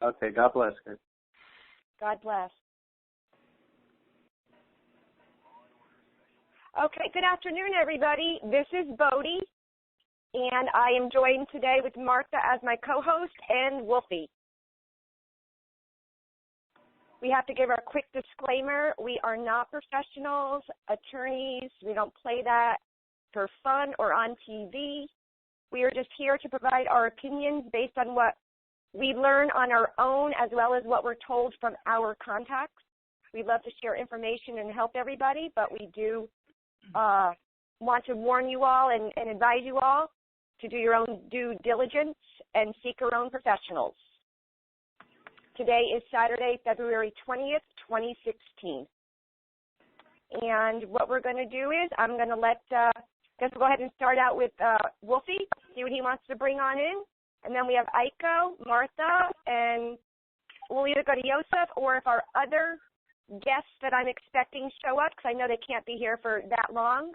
Okay, God bless. Good. God bless. Okay, good afternoon, everybody. This is Bodie, and I am joined today with Martha as my co-host and Wolfie. We have to give our quick disclaimer. We are not professionals, attorneys. We don't play that for fun or on TV. We are just here to provide our opinions based on what we learn on our own as well as what we're told from our contacts. We love to share information and help everybody, but we do want to warn you all and advise you all to do your own due diligence and seek your own professionals. Today is Saturday, February 20th, 2016. And what we're going to do is I'm going to we'll go ahead and start out with Wolfie, see what he wants to bring on in. And then we have Aiko, Martha, and we'll either go to Wsomn or if our other guests that I'm expecting show up, because I know they can't be here for that long.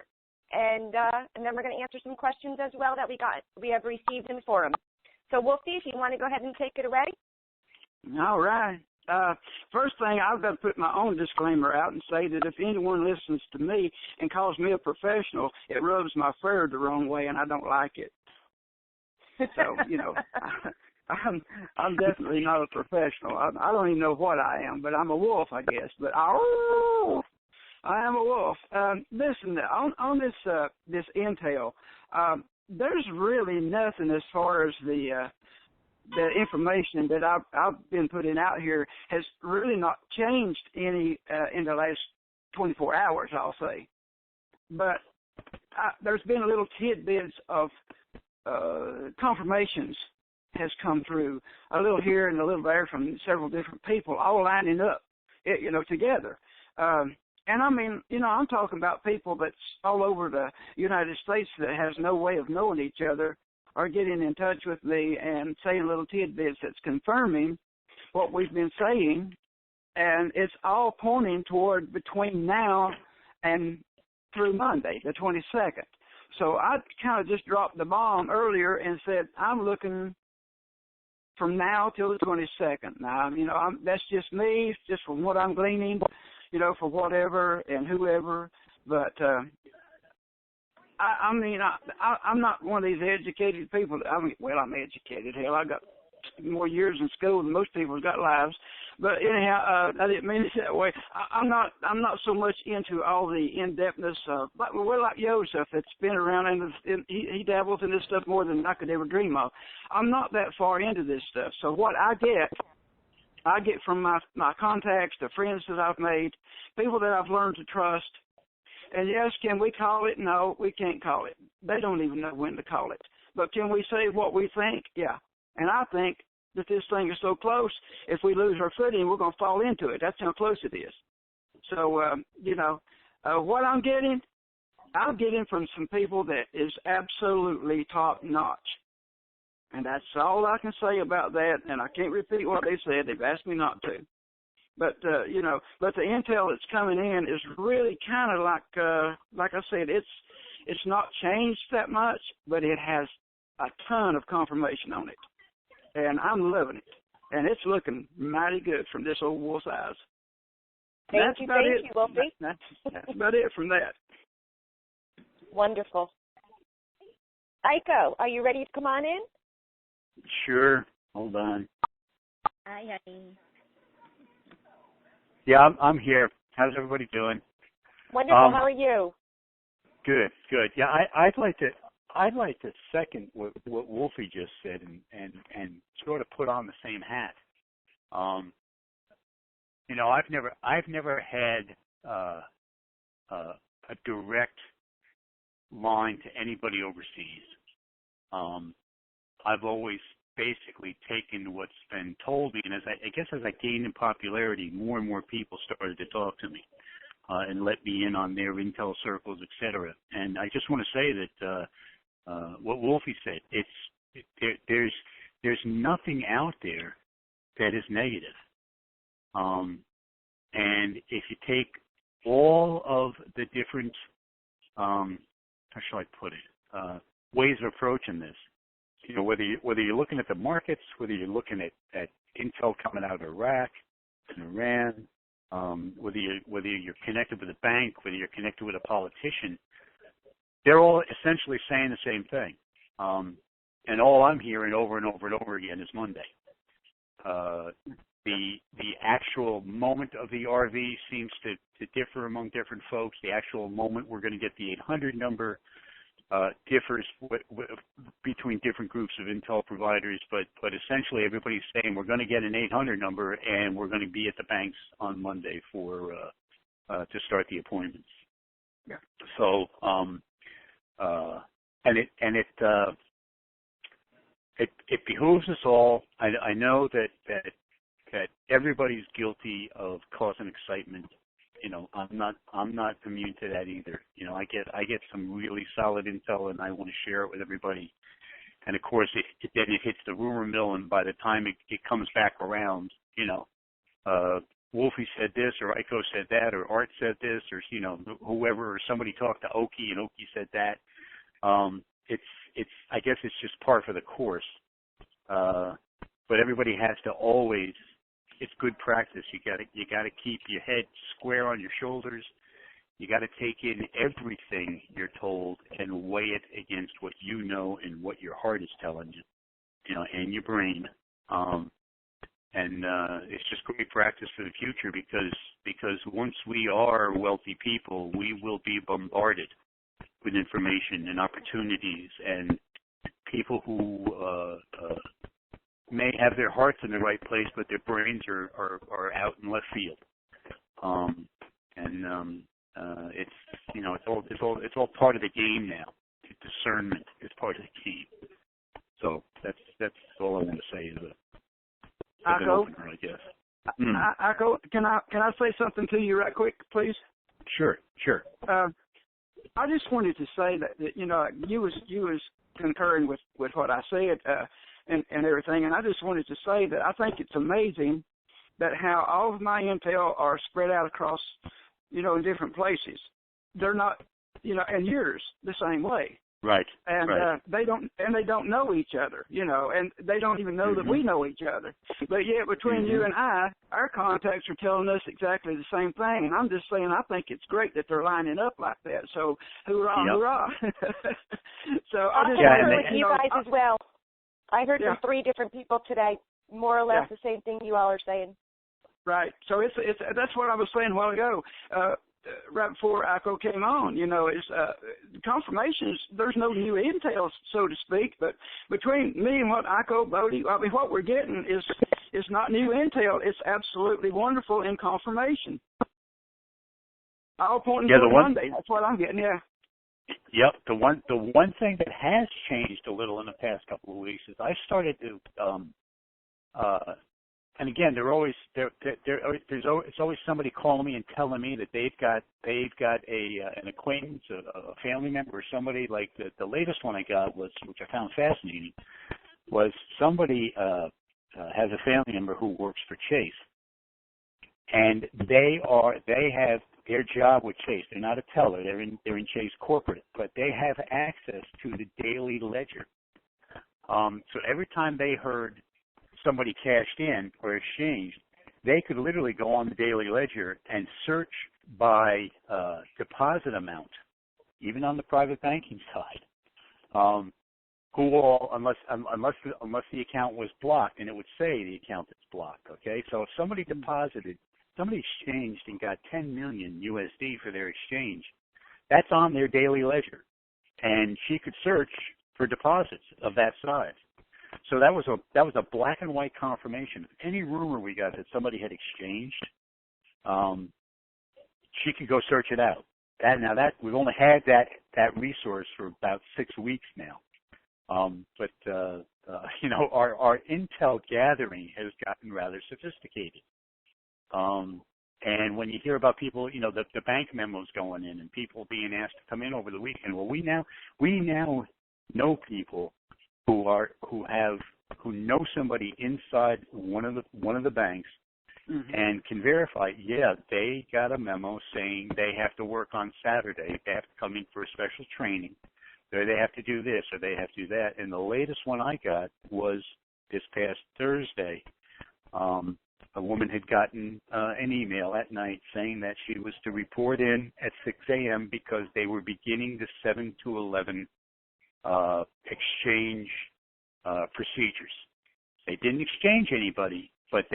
And then we're going to answer some questions as well that we have received in the forum. So Wolfie, if you want to go ahead and take it away. All right. First thing, I've got to put my own disclaimer out and say that if anyone listens to me and calls me a professional, it rubs my fur the wrong way, and I don't like it. So, I'm definitely not a professional. I don't even know what I am, but I'm a wolf, I guess. But I am a wolf. Listen, on this intel, there's really nothing as far as the information that I've been putting out here has really not changed any in the last 24 hours, I'll say. But there's been a little tidbits of confirmations has come through, a little here and a little there from several different people, all lining up, together. And I mean, I'm talking about people that's all over the United States that has no way of knowing each other, are getting in touch with me and saying little tidbits that's confirming what we've been saying, and it's all pointing toward between now and through Monday, the 22nd. So I kind of just dropped the bomb earlier and said, I'm looking from now till the 22nd. Now, that's just me, just from what I'm gleaning, for whatever and whoever, but I'm not one of these educated people. I'm educated. Hell, I got more years in school than most people have got lives. But anyhow, I didn't mean it that way. I'm not so much into all the in-depthness. But we're like Wsomn. It's been around, and he dabbles in this stuff more than I could ever dream of. I'm not that far into this stuff. So what I get from my contacts, the friends that I've made, people that I've learned to trust. And yes, can we call it? No, we can't call it. They don't even know when to call it. But can we say what we think? Yeah. And I think that this thing is so close, if we lose our footing, we're going to fall into it. That's how close it is. So, what I'm getting from some people that is absolutely top-notch. And that's all I can say about that, and I can't repeat what they said. They've asked me not to. But, but the intel that's coming in is really kind of like I said, it's not changed that much, but it has a ton of confirmation on it. And I'm loving it. And it's looking mighty good from this old wolf's eyes. Thank you, Wolfie. That's about it from that. Wonderful. Aiko, are you ready to come on in? Sure. Hold on. Hi, honey. Yeah, I'm here. How's everybody doing? Wonderful. How are you? Good. Yeah, I'd like to second what Wolfie just said and sort of put on the same hat. I've never had a direct line to anybody overseas. I've always basically taken what's been told me, and as I gained in popularity, more and more people started to talk to me and let me in on their intel circles, etc. And I just want to say that what Wolfie said, there's nothing out there that is negative. And if you take all of the different, how shall I put it, ways of approaching this, whether you're looking at the markets, whether you're looking at intel coming out of Iraq and Iran, whether you're connected with a bank, whether you're connected with a politician, they're all essentially saying the same thing. And all I'm hearing over and over and over again is Monday. The actual moment of the RV seems to differ among different folks. The actual moment we're going to get the 800 number differs between different groups of intel providers, but essentially everybody's saying we're going to get an 800 number and we're going to be at the banks on Monday for to start the appointments. Yeah. So it behooves us all. I know that everybody's guilty of causing excitement. You know, I'm not immune to that either. You know, I get some really solid intel and I want to share it with everybody. And of course, then it hits the rumor mill, and by the time it comes back around, you know, Wolfie said this, or Iko said that, or Art said this, or you know, whoever, or somebody talked to Oki and Oki said that. It's I guess it's just par for the course. But everybody has to always. It's good practice. You gotta keep your head square on your shoulders. You gotta take in everything you're told and weigh it against what you know and what your heart is telling you, you know, and your brain. And it's just great practice for the future because once we are wealthy people, we will be bombarded with information and opportunities and people who may have their hearts in the right place, but their brains are out in left field. It's you know it's all part of the game now. Discernment is part of the game. So that's all I want to say. Iko, opener, I guess. Iko, can I say something to you right quick, please? Sure. I just wanted to say that you know you was concurring with what I said. And everything, and I just wanted to say that I think it's amazing that how all of my intel are spread out across, you know, in different places. They're not, you know, and yours the same way. Right. And right. They don't know each other, you know, and they don't even know that we know each other. But yet between you and I, our contacts are telling us exactly the same thing. And I'm just saying I think it's great that they're lining up like that. So hoorah, hoorah. So I just agree with you guys as well. I heard from 3 different people today, more or less the same thing you all are saying. Right. So it's that's what I was saying a while ago, right before Iko came on. You know, it's confirmations. There's no new intel, so to speak. But between me and what Iko, Bodie, I mean, what we're getting is not new intel. It's absolutely wonderful in confirmation. All pointing to Monday. That's what I'm getting. Yeah. Yep. The one thing that has changed a little in the past couple of weeks is I started to, and again, it's always somebody calling me and telling me that they've got an acquaintance, a family member, or somebody. Like the latest one I got was, which I found fascinating, was somebody has a family member who works for Chase, and they have their job with Chase. They're not a teller. They're in Chase corporate, but they have access to the daily ledger. So every time they heard somebody cashed in or exchanged, they could literally go on the daily ledger and search by deposit amount, even on the private banking side. Who all, unless the account was blocked, and it would say the account is blocked. Okay, so if somebody exchanged and got 10 million USD for their exchange, that's on their daily ledger, and she could search for deposits of that size. So that was a black and white confirmation. Any rumor we got that somebody had exchanged, she could go search it out. We've only had that resource for about 6 weeks now. But our intel gathering has gotten rather sophisticated. And when you hear about people, the bank memos going in and people being asked to come in over the weekend, well, we now know people who know somebody inside one of the banks and can verify, they got a memo saying they have to work on Saturday, they have to come in for a special training, or they have to do this or they have to do that. And the latest one I got was this past Thursday, a woman had gotten an email at night saying that she was to report in at 6 a.m. because they were beginning the 7 to 11 exchange procedures. They didn't exchange anybody, but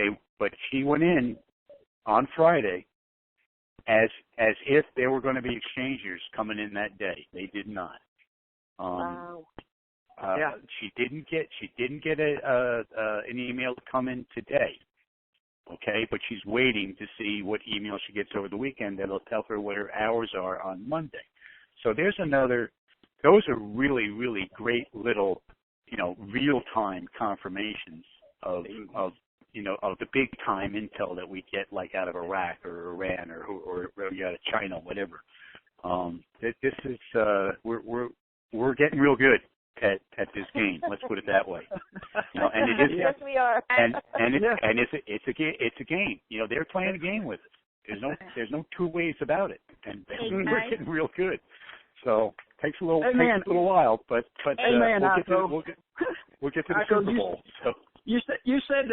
she went in on Friday as if there were going to be exchangers coming in that day. They did not. Wow. She didn't get an email to come in today. Okay, but she's waiting to see what email she gets over the weekend that'll tell her what her hours are on Monday. So there's another. Those are really, really great little, real-time confirmations of the big time intel that we get, like out of Iraq or Iran or out of China, whatever. This is we're getting real good at this game. Let's put it that way. And it is. Yes, we are. And it's a game. They're playing a game with us. There's no two ways about it, and we're getting real good. So takes a little while, but we'll get to the Super Bowl. So. You said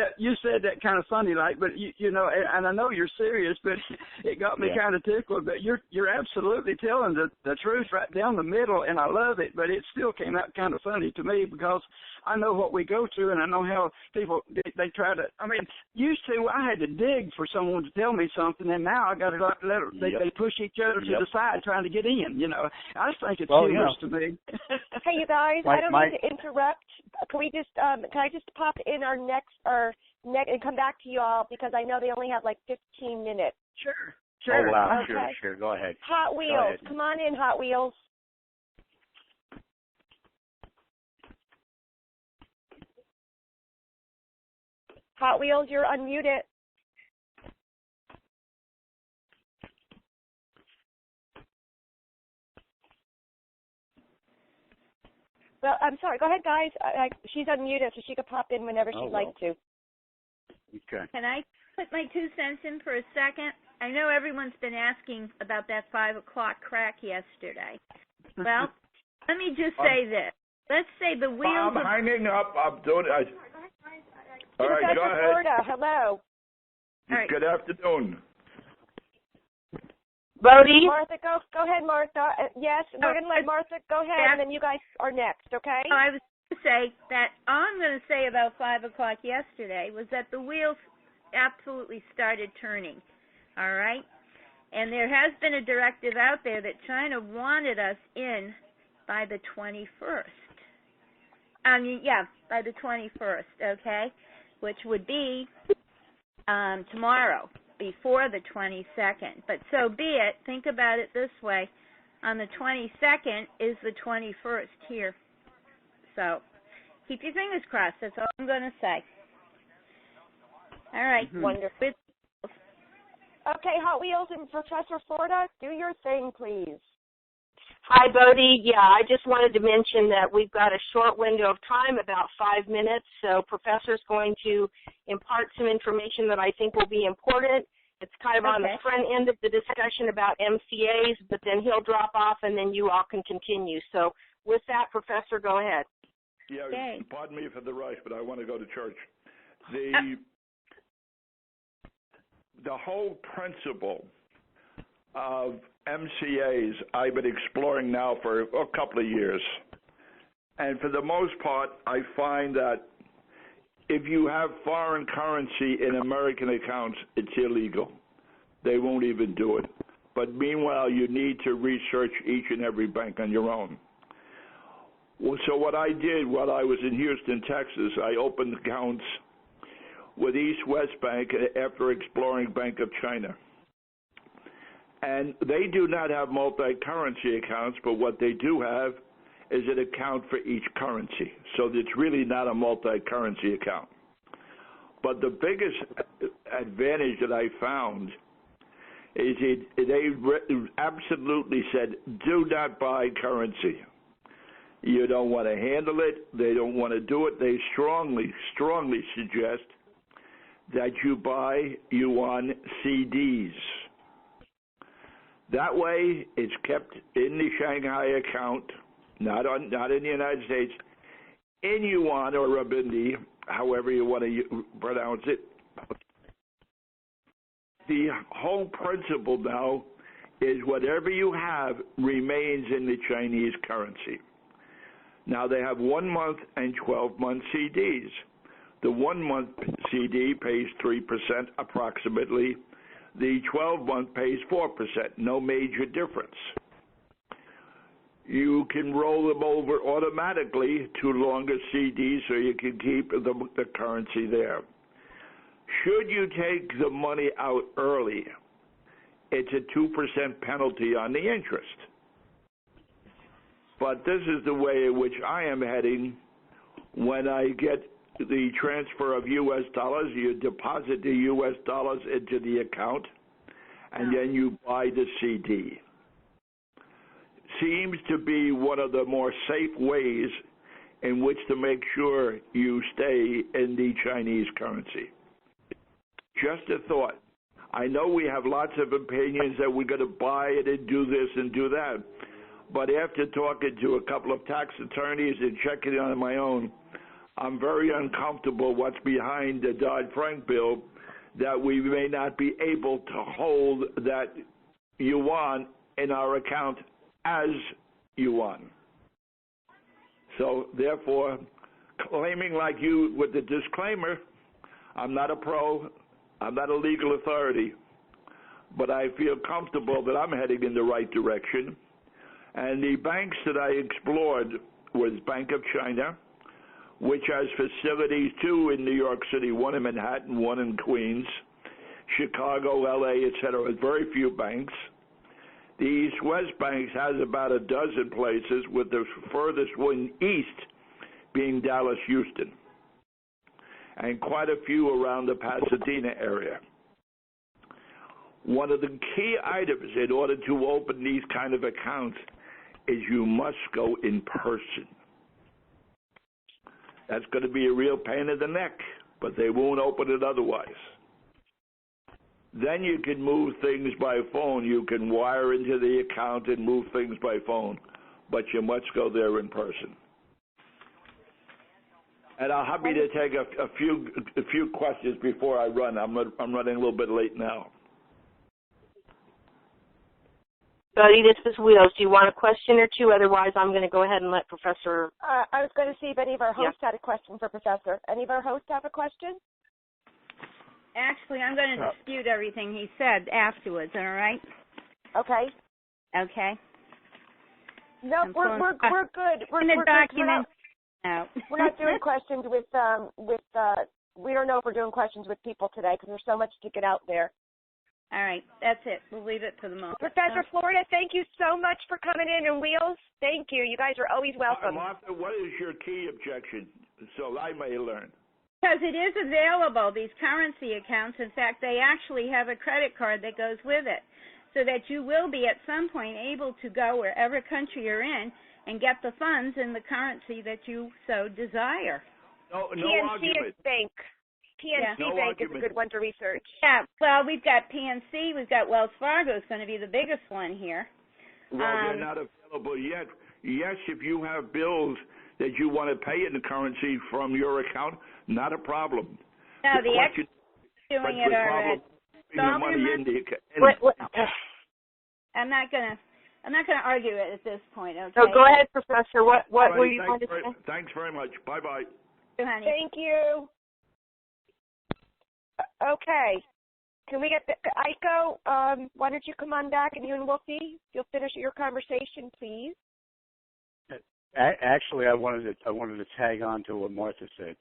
that kind of funny like, but and I know you're serious, but it got me kind of tickled. But you're absolutely telling the truth right down the middle, and I love it. But it still came out kind of funny to me because I know what we go through, and I know how people they try to. I mean, used to I had to dig for someone to tell me something, and now I got to they push each other to the side trying to get in. I just think it's humorous to me. Hey, you guys, I don't mean to interrupt. Can I just pop in our next and come back to you all because I know they only have like 15 minutes. Sure. Oh, wow. Okay. Sure. Go ahead. Hot Wheels. Come on in, Hot Wheels. Hot Wheels, you're unmuted. Well, I'm sorry. Go ahead, guys. She's unmuted, so she could pop in whenever she'd like to. Okay. Can I put my 2 cents in for a second? I know everyone's been asking about that 5 o'clock crack yesterday. Well, let me just say this. Let's say the wheels. I'm hanging up. I'm doing it. All right, Professor go ahead. Florida, hello. All right. Good afternoon. Bodie? Martha, go ahead, Martha. Yes, we're going to let Martha go ahead, and then you guys are next, okay? I was going to say that all I'm going to say about 5 o'clock yesterday was that the wheels absolutely started turning, all right? And there has been a directive out there that China wanted us in by the 21st. By the 21st, okay? Which would be tomorrow, before the 22nd. But so be it. Think about it this way. On the 22nd is the 21st here. So keep your fingers crossed. That's all I'm going to say. All right. Wonderful. Okay, Hot Wheels and Professor Florida, do your thing, please. Hi, Bodie. Yeah, I just wanted to mention that we've got a short window of time, about 5 minutes, so Professor's going to impart some information that I think will be important. It's kind of on the front end of the discussion about MCAs, but then he'll drop off and then you all can continue. So with that, Professor, go ahead. Yeah, pardon me for the rush, but I want to go to church. The whole principle of MCAs I've been exploring now for a couple of years. And for the most part, I find that if you have foreign currency in American accounts, it's illegal. They won't even do it. But meanwhile, you need to research each and every bank on your own. Well, so what I did while I was in Houston, Texas, I opened accounts with East West Bank after exploring Bank of China. And they do not have multi-currency accounts, but what they do have is an account for each currency. So it's really not a multi-currency account. But the biggest advantage that I found is they absolutely said, do not buy currency. You don't want to handle it. They don't want to do it. They strongly, strongly suggest that you buy yuan CDs. That way, it's kept in the Shanghai account, not in the United States, in yuan or renminbi, however you want to pronounce it, The whole principle now is whatever you have remains in the Chinese currency. Now they have 1 month and 12-month CDs. The 1 month CD pays 3% approximately. The 12-month pays 4%. No major difference. You can roll them over automatically to longer CDs so you can keep the currency there. Should you take the money out early, it's a 2% penalty on the interest. But this is the way in which I am heading. When I get the transfer of U.S. dollars, you deposit the U.S. dollars into the account, and then you buy the CD. Seems to be one of the more safe ways in which to make sure you stay in the Chinese currency. Just a thought. I know we have lots of opinions that we're going to buy it and do this and do that, but after talking to a couple of tax attorneys and checking it on my own, I'm very uncomfortable what's behind the Dodd-Frank bill, that we may not be able to hold that yuan in our account as yuan. So therefore, claiming like you with the disclaimer, I'm not a pro, I'm not a legal authority, but I feel comfortable that I'm heading in the right direction. And the banks that I explored was Bank of China, which has facilities, 2 in New York City, 1 in Manhattan, 1 in Queens, Chicago, L.A., etc. Very few banks. The East-West Banks has about a dozen places, with the furthest one east being Dallas, Houston, and quite a few around the Pasadena area. One of the key items in order to open these kind of accounts is you must go in person. That's going to be a real pain in the neck, but they won't open it otherwise. Then you can move things by phone. You can wire into the account and move things by phone, but you must go there in person. And I'm happy to take a few questions before I run. I'm running a little bit late now. Buddy, this is Wheels. Do you want a question or two? Otherwise, I'm going to go ahead and let Professor... I was going to see if any of our hosts had a question for Professor. Any of our hosts have a question? Actually, I'm going to dispute everything he said afterwards, all right? Okay. Okay. No, we're good. We're the good. document. We're not doing questions with we don't know if we're doing questions with people today because there's so much to get out there. All right, that's it. We'll leave it for the moment. Professor Florida, thank you so much for coming in, and Wheels, thank you. You guys are always welcome. Martha, what is your key objection? So I may learn. Because it is available, these currency accounts. In fact, they actually have a credit card that goes with it, so that you will be at some point able to go wherever country you're in and get the funds in the currency that you so desire. No PNC argument. Bank. PNC Bank is a good one to research. Yeah, well, we've got PNC, we've got Wells Fargo is going to be the biggest one here. Well, they're not available yet. Yes, if you have bills that you want to pay in the currency from your account, not a problem. No, the ex doing it already. I'm not gonna argue it at this point. Okay. So go ahead, Professor. What were you going to say? Thanks very much. Bye-bye. Thank you. Okay. Can we get Aiko? Why don't you come on back, and you and Wolfie, you'll finish your conversation, please. Actually, I wanted to tag on to what Martha said.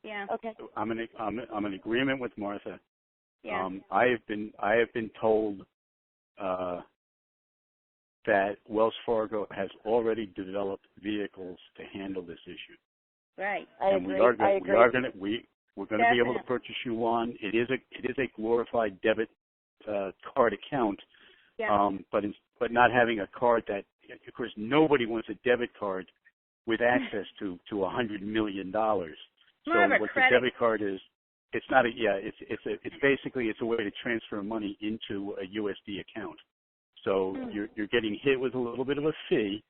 Yeah. Okay. I'm in agreement with Martha. Yeah. I have been told that Wells Fargo has already developed vehicles to handle this issue. Right. And we are going to be able to purchase yuan. It is a glorified debit card account. Yeah. But not having a card that, of course, nobody wants a debit card with access to $100 million. So what the debit card is, it's not it's basically a way to transfer money into a USD account. So you're getting hit with a little bit of a fee.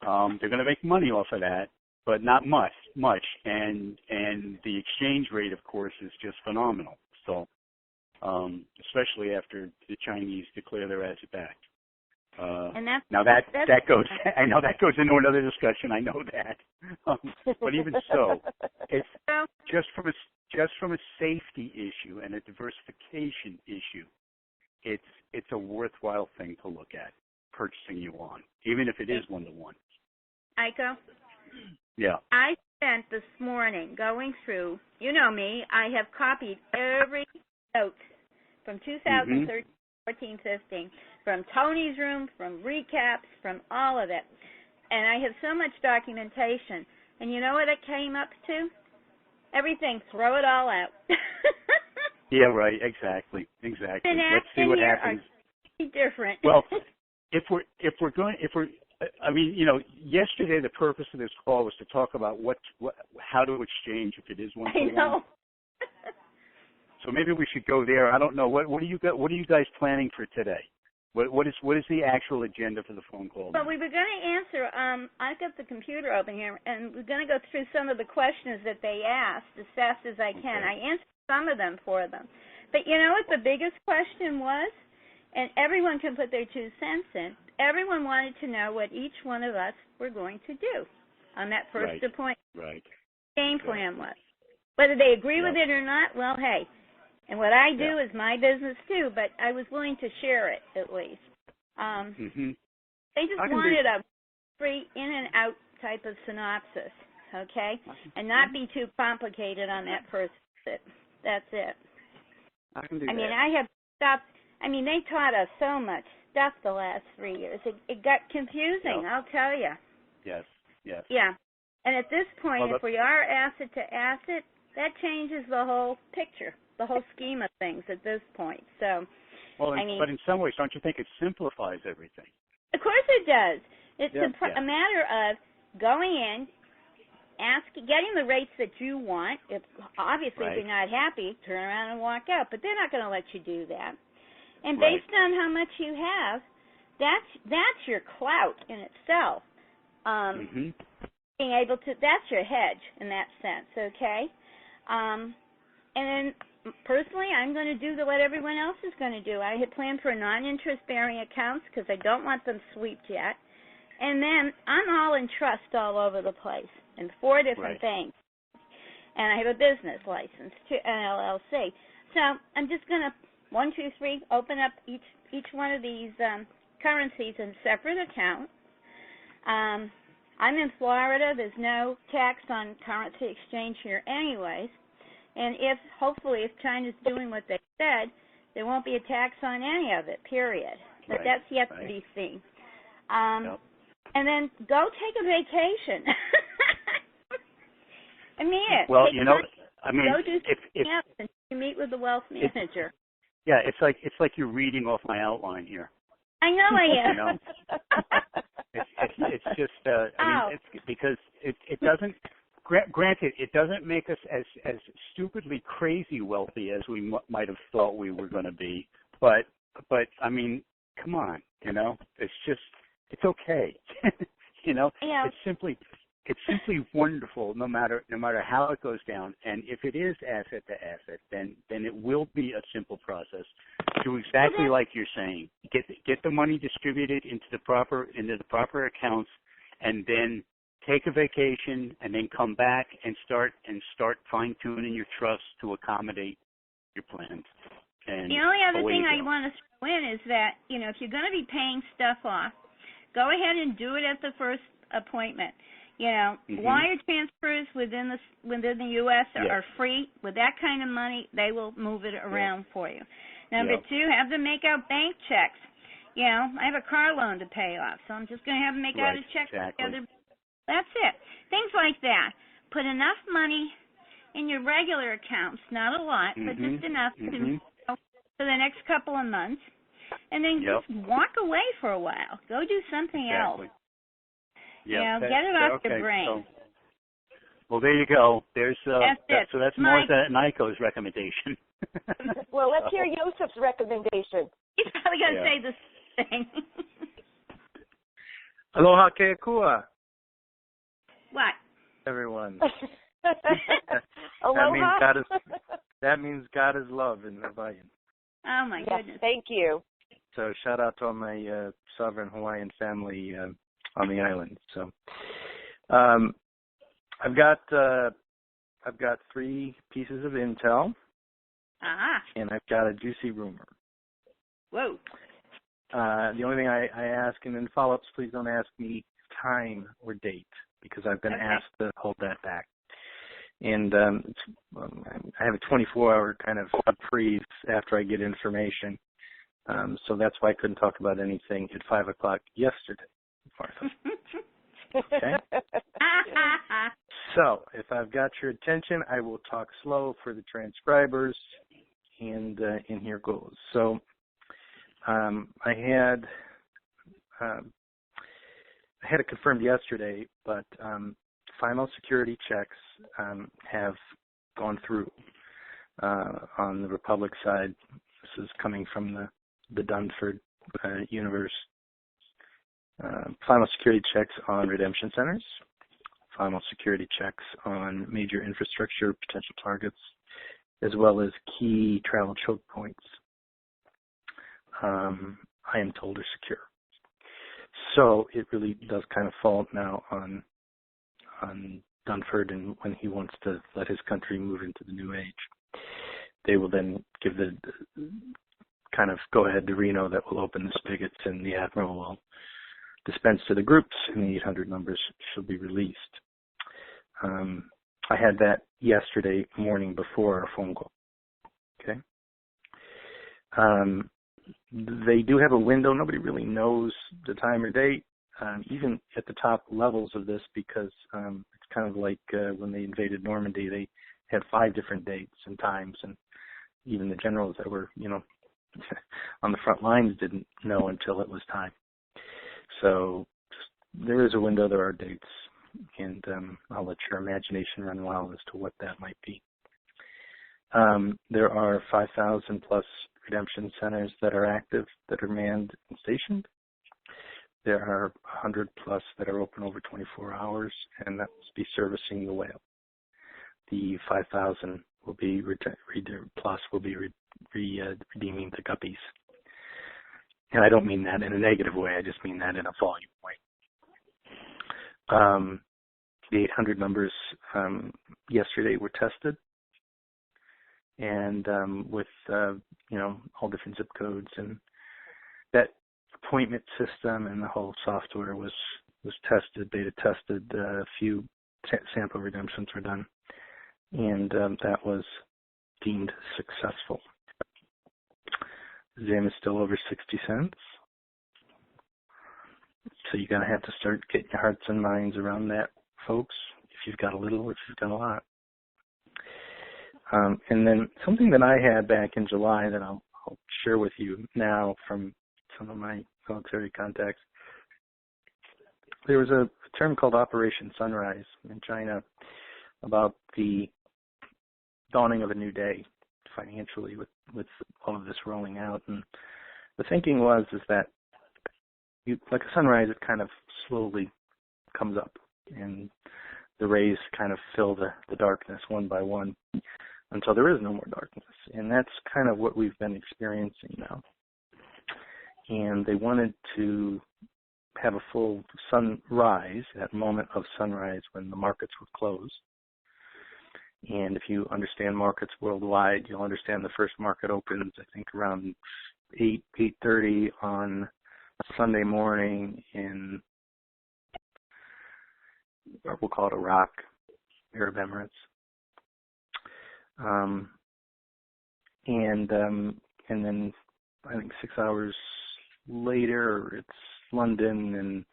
They're going to make money off of that, but not much. And the exchange rate, of course, is just phenomenal. So, especially after the Chinese declare their asset back. And that's, now that goes. I know that goes into another discussion. I know that, but even so, it's just from a safety issue and a diversification issue. It's a worthwhile thing to look at purchasing yuan, even if it is 1-to-1. Iko? Yeah. I spent this morning going through. You know me. I have copied every note from 2013, 14, 15. From Tony's room, from recaps, from all of it. And I have so much documentation. And you know what it came up to? Everything. Throw it all out. Yeah, right. Exactly. Let's see what happens. Different. Well, I mean, you know, yesterday the purpose of this call was to talk about how to exchange if it is 1-to-1. I know. So maybe we should go there. I don't know. What are you guys planning for today? What is the actual agenda for the phone call? Well, we were going to answer. I've got the computer open here, and we're going to go through some of the questions that they asked as fast as I can. I answered some of them for them. But you know what the biggest question was? And everyone can put their 2 cents in. Everyone wanted to know what each one of us were going to do on that first appointment. Right. Game plan was. Whether they agree with it or not, well, hey. And what I do is my business too, but I was willing to share it at least. They just wanted a free in and out type of synopsis, okay? And not be too complicated on that first visit. That's it. I can do I mean, I have stuff. I mean, they taught us so much stuff the last 3 years. It got confusing, I'll tell you. Yes. Yeah. And at this point, if we are asset to asset, that changes the whole picture, the whole scheme of things at this point. So, but in some ways, don't you think it simplifies everything? Of course it does. It's a matter of going in, getting the rates that you want. If you're not happy, turn around and walk out. But they're not going to let you do that. And based on how much you have, that's your clout in itself. Being able to, that's your hedge in that sense, okay? And then personally, I'm going to do what everyone else is going to do. I had planned for non-interest-bearing accounts because I don't want them swept yet. And then I'm all in trust all over the place in 4 different things. And I have a business license, an LLC. So I'm just going to 1, 2, 3, open up each one of these currencies in separate accounts. I'm in Florida. There's no tax on currency exchange here anyways. And hopefully if China's doing what they said, there won't be a tax on any of it, period. But that's yet to be seen. And then go take a vacation. I mean it. Well, go do something else and you meet with the wealth manager. It's like you're reading off my outline here. I know I am. It's just it's because it doesn't. Granted, it doesn't make us as stupidly crazy wealthy as we might have thought we were going to be. But I mean, come on, it's okay. It's simply wonderful no matter how it goes down. And if it is asset to asset, then it will be a simple process. Do exactly like you're saying. Get the money distributed into the proper accounts, and then take a vacation, and then come back and start fine tuning your trust to accommodate your plans. And the only other thing I want to throw in is that if you're going to be paying stuff off, go ahead and do it at the first appointment. Wire transfers within the U.S. are free. With that kind of money, they will move it around for you. Number 2, have them make out bank checks. I have a car loan to pay off, so I'm just going to have them make out a check together. That's it. Things like that. Put enough money in your regular accounts, not a lot, but just enough for the next couple of months, and then just walk away for a while. Go do something else. Get it off your brain. Well, there you go. There's that's more than Niko's recommendation. Well, let's hear Wsomn's recommendation. He's probably going to say the same thing. Aloha ke kua. What? Hawaiian. Aloha. That means God is love in Hawaiian. Oh, my Yes, goodness. thank you. So shout out to all my sovereign Hawaiian family on the island. So I've got 3 pieces of intel, and I've got a juicy rumor. Whoa. The only thing I ask, and in follow-ups, please don't ask me time or date, because I've been asked to hold that back. And I have a 24-hour kind of reprieve after I get information. So that's why I couldn't talk about anything at 5 o'clock yesterday, Martha. Okay? So if I've got your attention, I will talk slow for the transcribers, and here goes. So I had it confirmed yesterday, but final security checks have gone through on the Republic side. This is coming from the Dunford universe. Final security checks on redemption centers, final security checks on major infrastructure potential targets, as well as key travel choke points. I am told are secure. So it really does kind of fall now on Dunford, and when he wants to let his country move into the new age, they will then give the kind of go ahead to Reno that will open the spigots, and the Admiral will dispense to the groups, and the 800 numbers shall be released. I had that yesterday morning before our phone call. Okay. They do have a window. Nobody really knows the time or date, even at the top levels of this, because it's kind of like when they invaded Normandy, they had 5 different dates and times, and even the generals that were, on the front lines didn't know until it was time. So there is a window, there are dates, and I'll let your imagination run wild as to what that might be. There are 5,000 plus redemption centers that are active, that are manned and stationed. There are 100 plus that are open over 24 hours, and that will be servicing the whale. The 5,000 will be redeeming the guppies. And I don't mean that in a negative way. I just mean that in a volume way. The 800 numbers yesterday were tested, and with all different zip codes, and that appointment system and the whole software was tested, beta tested. A few sample redemptions were done, and that was deemed successful. ZIM is still over 60 cents. So you're going to have to start getting your hearts and minds around that, folks, if you've got a little or if you've got a lot. And then something that I had back in July that I'll share with you now from some of my military contacts. There was a term called Operation Sunrise in China about the dawning of a new day financially with all of this rolling out. And the thinking was that like a sunrise, it kind of slowly comes up, and the rays kind of fill the darkness one by one until there is no more darkness. And that's kind of what we've been experiencing now. And they wanted to have a full sunrise, that moment of sunrise when the markets would close. And if you understand markets worldwide, you'll understand the first market opens, I think, around 8:30 on Sunday morning in, or we'll call it Iraq, Arab Emirates. And then I think 6 hours later, it's London and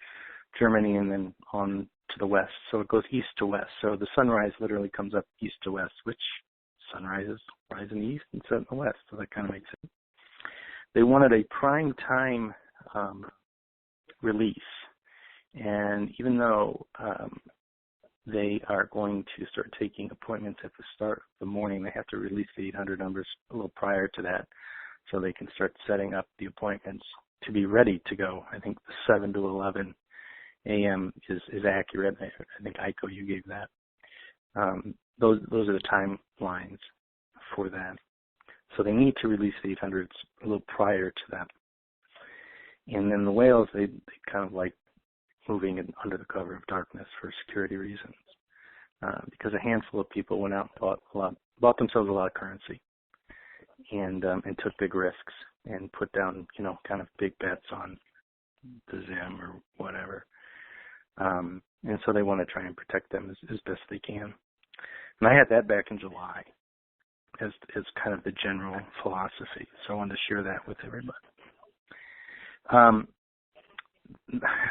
Germany, and then on to the west. So it goes east to west. So the sunrise literally comes up east to west, which sunrises rise in the east and set in the west. So that kind of makes sense. They wanted a prime time release. And even though they are going to start taking appointments at the start of the morning, they have to release the 800 numbers a little prior to that so they can start setting up the appointments to be ready to go. I think the 7 to 11 a.m. is accurate. I think ICO, you gave that. Those are the timelines for that. So they need to release the 800s a little prior to that. And then the whales, they kind of like moving under the cover of darkness for security reasons, because a handful of people went out and bought themselves a lot of currency, and took big risks and put down, kind of big bets on the Zim or whatever. And so they want to try and protect them as best they can. And I had that back in July as kind of the general philosophy. So I wanted to share that with everybody.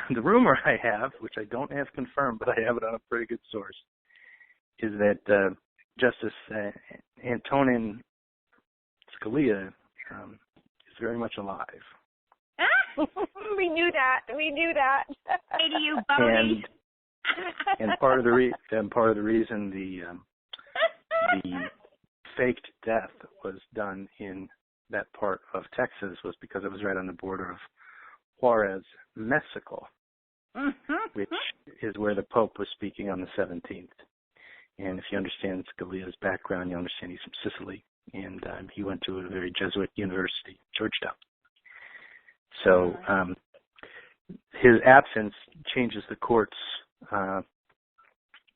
The rumor I have, which I don't have confirmed, but I have it on a pretty good source, is that Justice Antonin Scalia is very much alive. We knew that. Hey to you, Bodie. And part of the reason the faked death was done in that part of Texas was because it was right on the border of Juarez, Mexico, which is where the Pope was speaking on the 17th. And if you understand Scalia's background, you understand he's from Sicily, and he went to a very Jesuit university, Georgetown. So his absence changes the court's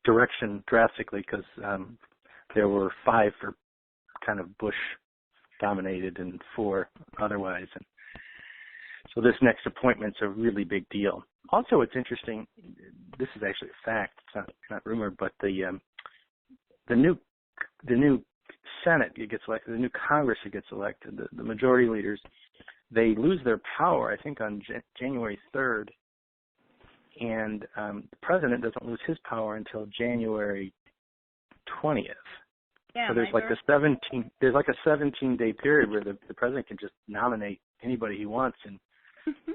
direction drastically, because there were 5 for kind of Bush-dominated and 4 otherwise. And so this next appointment's a really big deal. Also, it's interesting. This is actually a fact. It's not rumor, but the new Senate gets elected, the new Congress that gets elected, the majority leaders, they lose their power, I think, on January 3rd, and the president doesn't lose his power until January 20th. Yeah, so there's like a 17-day period where the president can just nominate anybody he wants and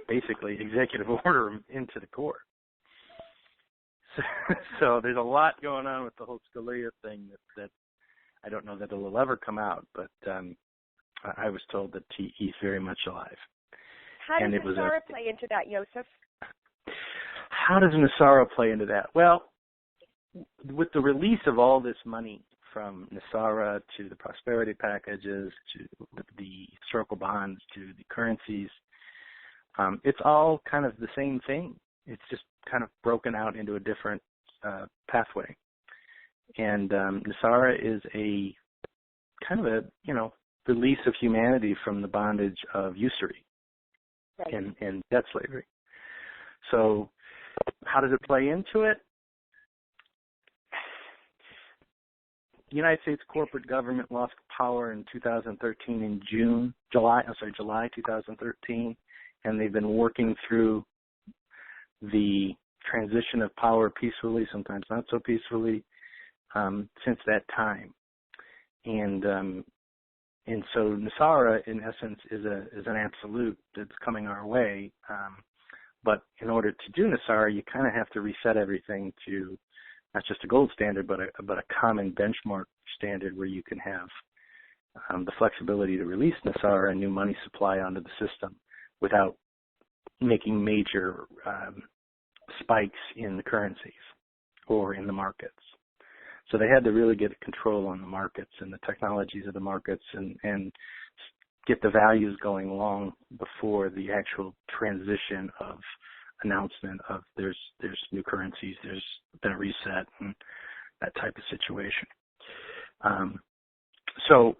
basically executive order him into the court. So there's a lot going on with the whole Scalia thing that I don't know that it'll ever come out, but I was told that he's very much alive. How does Nassara play into that, Joseph? How does Nassara play into that? Well, with the release of all this money from Nassara to the prosperity packages to the historical bonds to the currencies, it's all kind of the same thing. It's just kind of broken out into a different pathway. And Nassara is a kind of a, release of humanity from the bondage of usury and debt slavery. So how does it play into it? The United States corporate government lost power in 2013 in July 2013, and they've been working through the transition of power peacefully, sometimes not so peacefully, since that time. And so Nassara, in essence, is an absolute that's coming our way. But in order to do Nassara, you kind of have to reset everything to not just a gold standard, but a common benchmark standard where you can have the flexibility to release Nassara and new money supply onto the system without making major spikes in the currencies or in the markets. So they had to really get control on the markets and the technologies of the markets and get the values going long before the actual transition of announcement of there's new currencies, there's been a reset, and that type of situation. So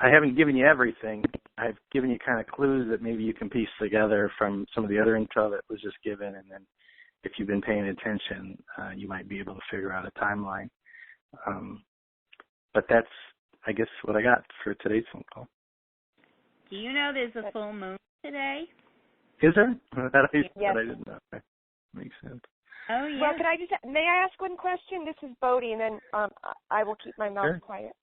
I haven't given you everything. I've given you kind of clues that maybe you can piece together from some of the other intel that was just given, and then if you've been paying attention, you might be able to figure out a timeline. But that's, I guess, what I got for today's phone call. Do you know there's a full moon today? Is there? That I Yes. didn't know. Okay. Makes sense. Oh, yeah. Well, may I ask one question? This is Bodie, and then I will keep my mouth quiet.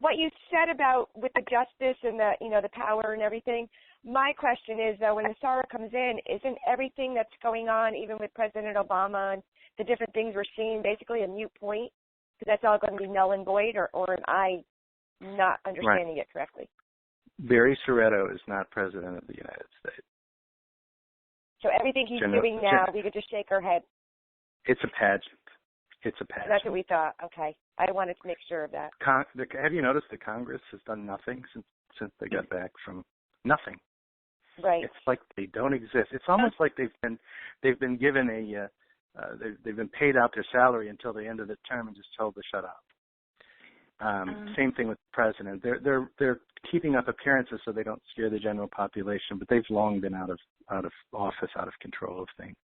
What you said about with the justice and the power and everything, my question is, though, when Nassara comes in, isn't everything that's going on, even with President Obama and the different things we're seeing, basically a moot point? Because that's all going to be null and void, or am I not understanding it correctly? Barry Soretto is not President of the United States. So everything he's doing now, we could just shake our head. It's a pageant. It's a pageant. That's what we thought. Okay. I wanted to make sure of that. Have you noticed the Congress has done nothing since they got back from nothing? Right. It's like they don't exist. It's almost like they've been given they've been paid out their salary until the end of the term and just told to shut up. Same thing with the president. They're keeping up appearances so they don't scare the general population, but they've long been out of office, out of control of things.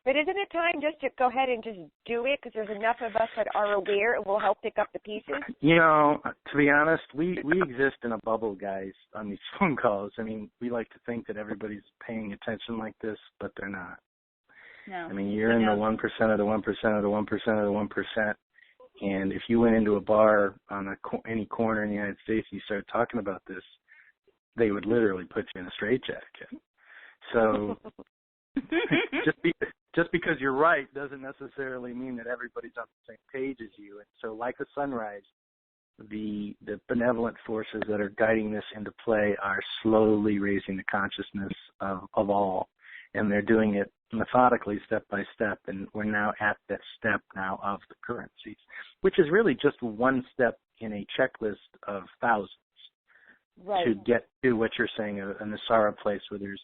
But isn't it time just to go ahead and just do it, because there's enough of us that are aware and will help pick up the pieces? You know, to be honest, we exist in a bubble, guys, on these phone calls. I mean, we like to think that everybody's paying attention like this, but they're not. No. I mean, you're in the 1% of the 1% of the 1% of the 1%. And if you went into a bar on any corner in the United States and you started talking about this, they would literally put you in a straitjacket. So just because you're right doesn't necessarily mean that everybody's on the same page as you. And so like a sunrise, the benevolent forces that are guiding this into play are slowly raising the consciousness of all. And they're doing it methodically, step by step, and we're now at that step now of the currencies, which is really just one step in a checklist of thousands to get to what you're saying, a Nasara place where there's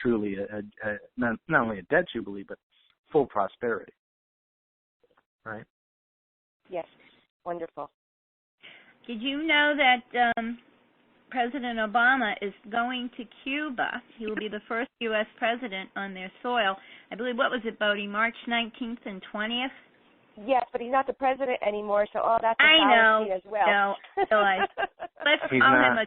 truly not only a debt jubilee, but full prosperity. Right? Yes. Wonderful. Did you know that President Obama is going to Cuba? He will be the first U.S. president on their soil. I believe, what was it, Bodie, March 19th and 20th? Yes, but he's not the president anymore, so all that's a fallacy as well. No, let's call him a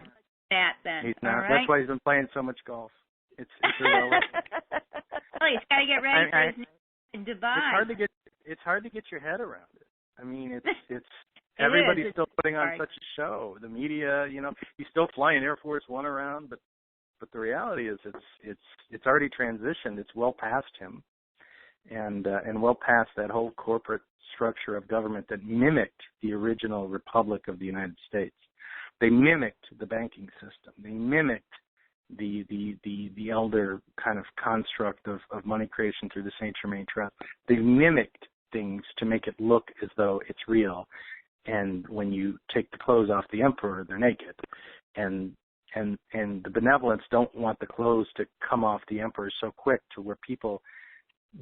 that then. He's not. All right? That's why he's been playing so much golf. It's irrelevant. Well, he's got to get ready for his next divide. It's hard to get your head around it. I mean, it's everybody's still putting on such a show. The media, you know, he's still flying Air Force One around, but the reality is it's already transitioned. It's well past him, and well past that whole corporate structure of government that mimicked the original Republic of the United States. They mimicked the banking system. They mimicked the elder kind of construct of money creation through the Saint Germain Trust. They mimicked things to make it look as though it's real. And when you take the clothes off the emperor, they're naked. And the benevolents don't want the clothes to come off the emperor so quick to where people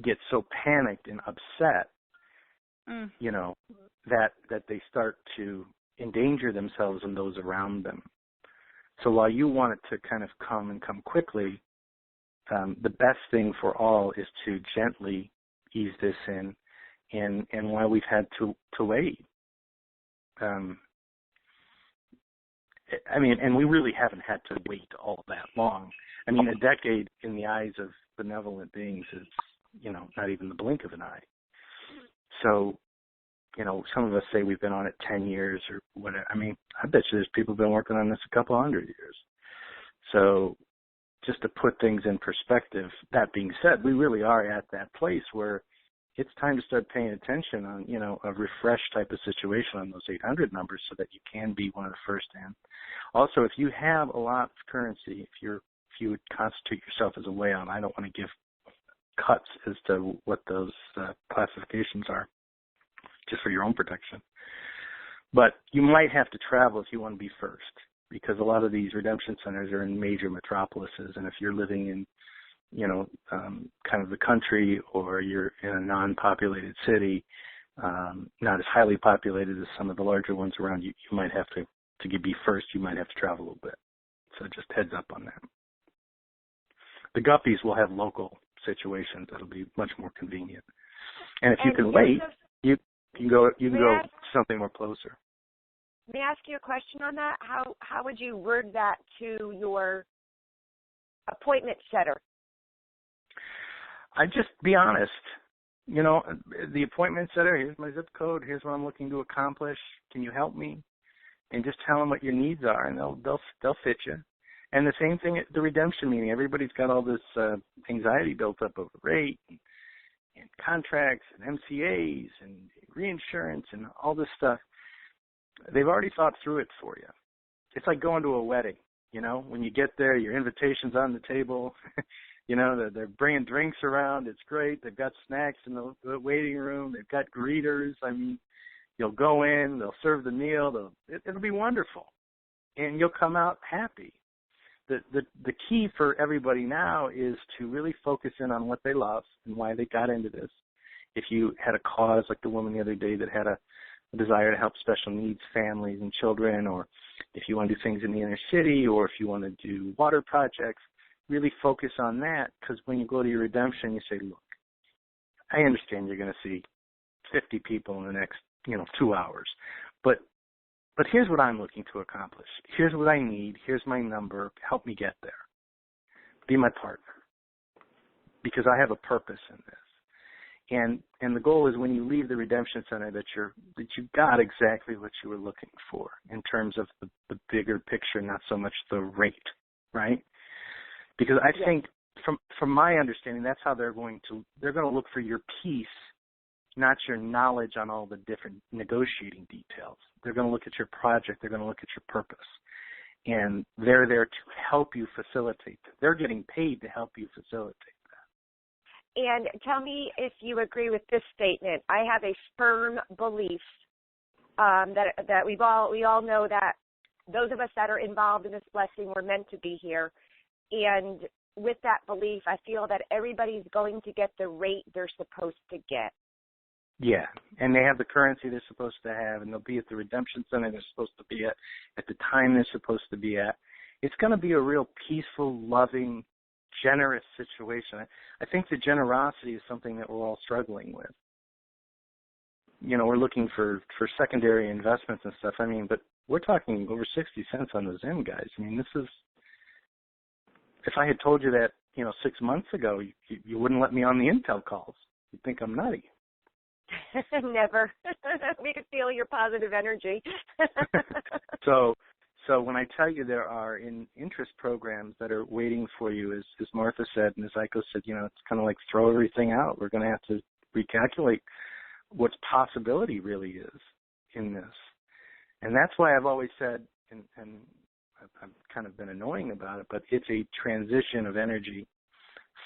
get so panicked and upset, you know, that they start to endanger themselves and those around them. So while you want it to kind of come quickly, the best thing for all is to gently ease this in, and why we've had to wait. I mean, and we really haven't had to wait all that long. I mean, a decade in the eyes of benevolent beings is, you know, not even the blink of an eye. So, you know, some of us say we've been on it 10 years or whatever. I mean, I bet you there's people who've been working on this a couple 100 years. So just to put things in perspective, that being said, we really are at that place where it's time to start paying attention on, you know, a refreshed type of situation on those 800 numbers so that you can be one of the first in. Also, if you have a lot of currency, if you would constitute yourself as a whale, and I don't want to give cuts as to what those classifications are, just for your own protection. But you might have to travel if you want to be first, because a lot of these redemption centers are in major metropolises, and if you're living in, you know, kind of the country, or you're in a non-populated city, not as highly populated as some of the larger ones around you, you might have to be first, you might have to travel a little bit. So just heads up on that. The guppies will have local situations that'll be much more convenient. And if you can wait, you can go something more closer. May I ask you a question on that? How would you word that to your appointment setter? I just be honest. You know, the appointment setter, here's my zip code, here's what I'm looking to accomplish. Can you help me? And just tell them what your needs are, and they'll fit you. And the same thing at the redemption meeting. Everybody's got all this anxiety built up over rate and contracts and MCAs and reinsurance and all this stuff. They've already thought through it for you. It's like going to a wedding. You know, when you get there, your invitation's on the table. They're bringing drinks around. It's great. They've got snacks in the waiting room. They've got greeters. I mean, you'll go in, they'll serve the meal. It'll be wonderful, and you'll come out happy. The key for everybody now is to really focus in on what they love and why they got into this. If you had a cause like the woman the other day that had a desire to help special needs families and children, or if you want to do things in the inner city, or if you want to do water projects, really focus on that, because when you go to your redemption, you say, look, I understand you're going to see 50 people in the next 2 hours, but here's what I'm looking to accomplish. Here's what I need. Here's my number. Help me get there. Be my partner, because I have a purpose in this. And the goal is when you leave the redemption center that you got exactly what you were looking for in terms of the bigger picture, not so much the rate, right? Because I think from my understanding, that's how they're going to look for your peace, not your knowledge on all the different negotiating details. They're going to look at your project. They're going to look at your purpose. And they're there to help you facilitate that. They're getting paid to help you facilitate that. And tell me if you agree with this statement. I have a firm belief that we all know that those of us that are involved in this blessing were meant to be here. And with that belief, I feel that everybody's going to get the rate they're supposed to get. Yeah, and they have the currency they're supposed to have, and they'll be at the redemption center they're supposed to be at the time they're supposed to be at. It's going to be a real peaceful, loving, generous situation. I think the generosity is something that we're all struggling with. We're looking for secondary investments and stuff. I mean, but we're talking over 60 cents on the Zen, guys. I mean, this is, if I had told you that, 6 months ago, you wouldn't let me on the Intel calls. You'd think I'm nutty. Never. We could feel your positive energy. So when I tell you there are interest programs that are waiting for you, as Martha said, and as Aiko said, it's kind of like throw everything out. We're going to have to recalculate what possibility really is in this. And that's why I've always said, and I've kind of been annoying about it, but it's a transition of energy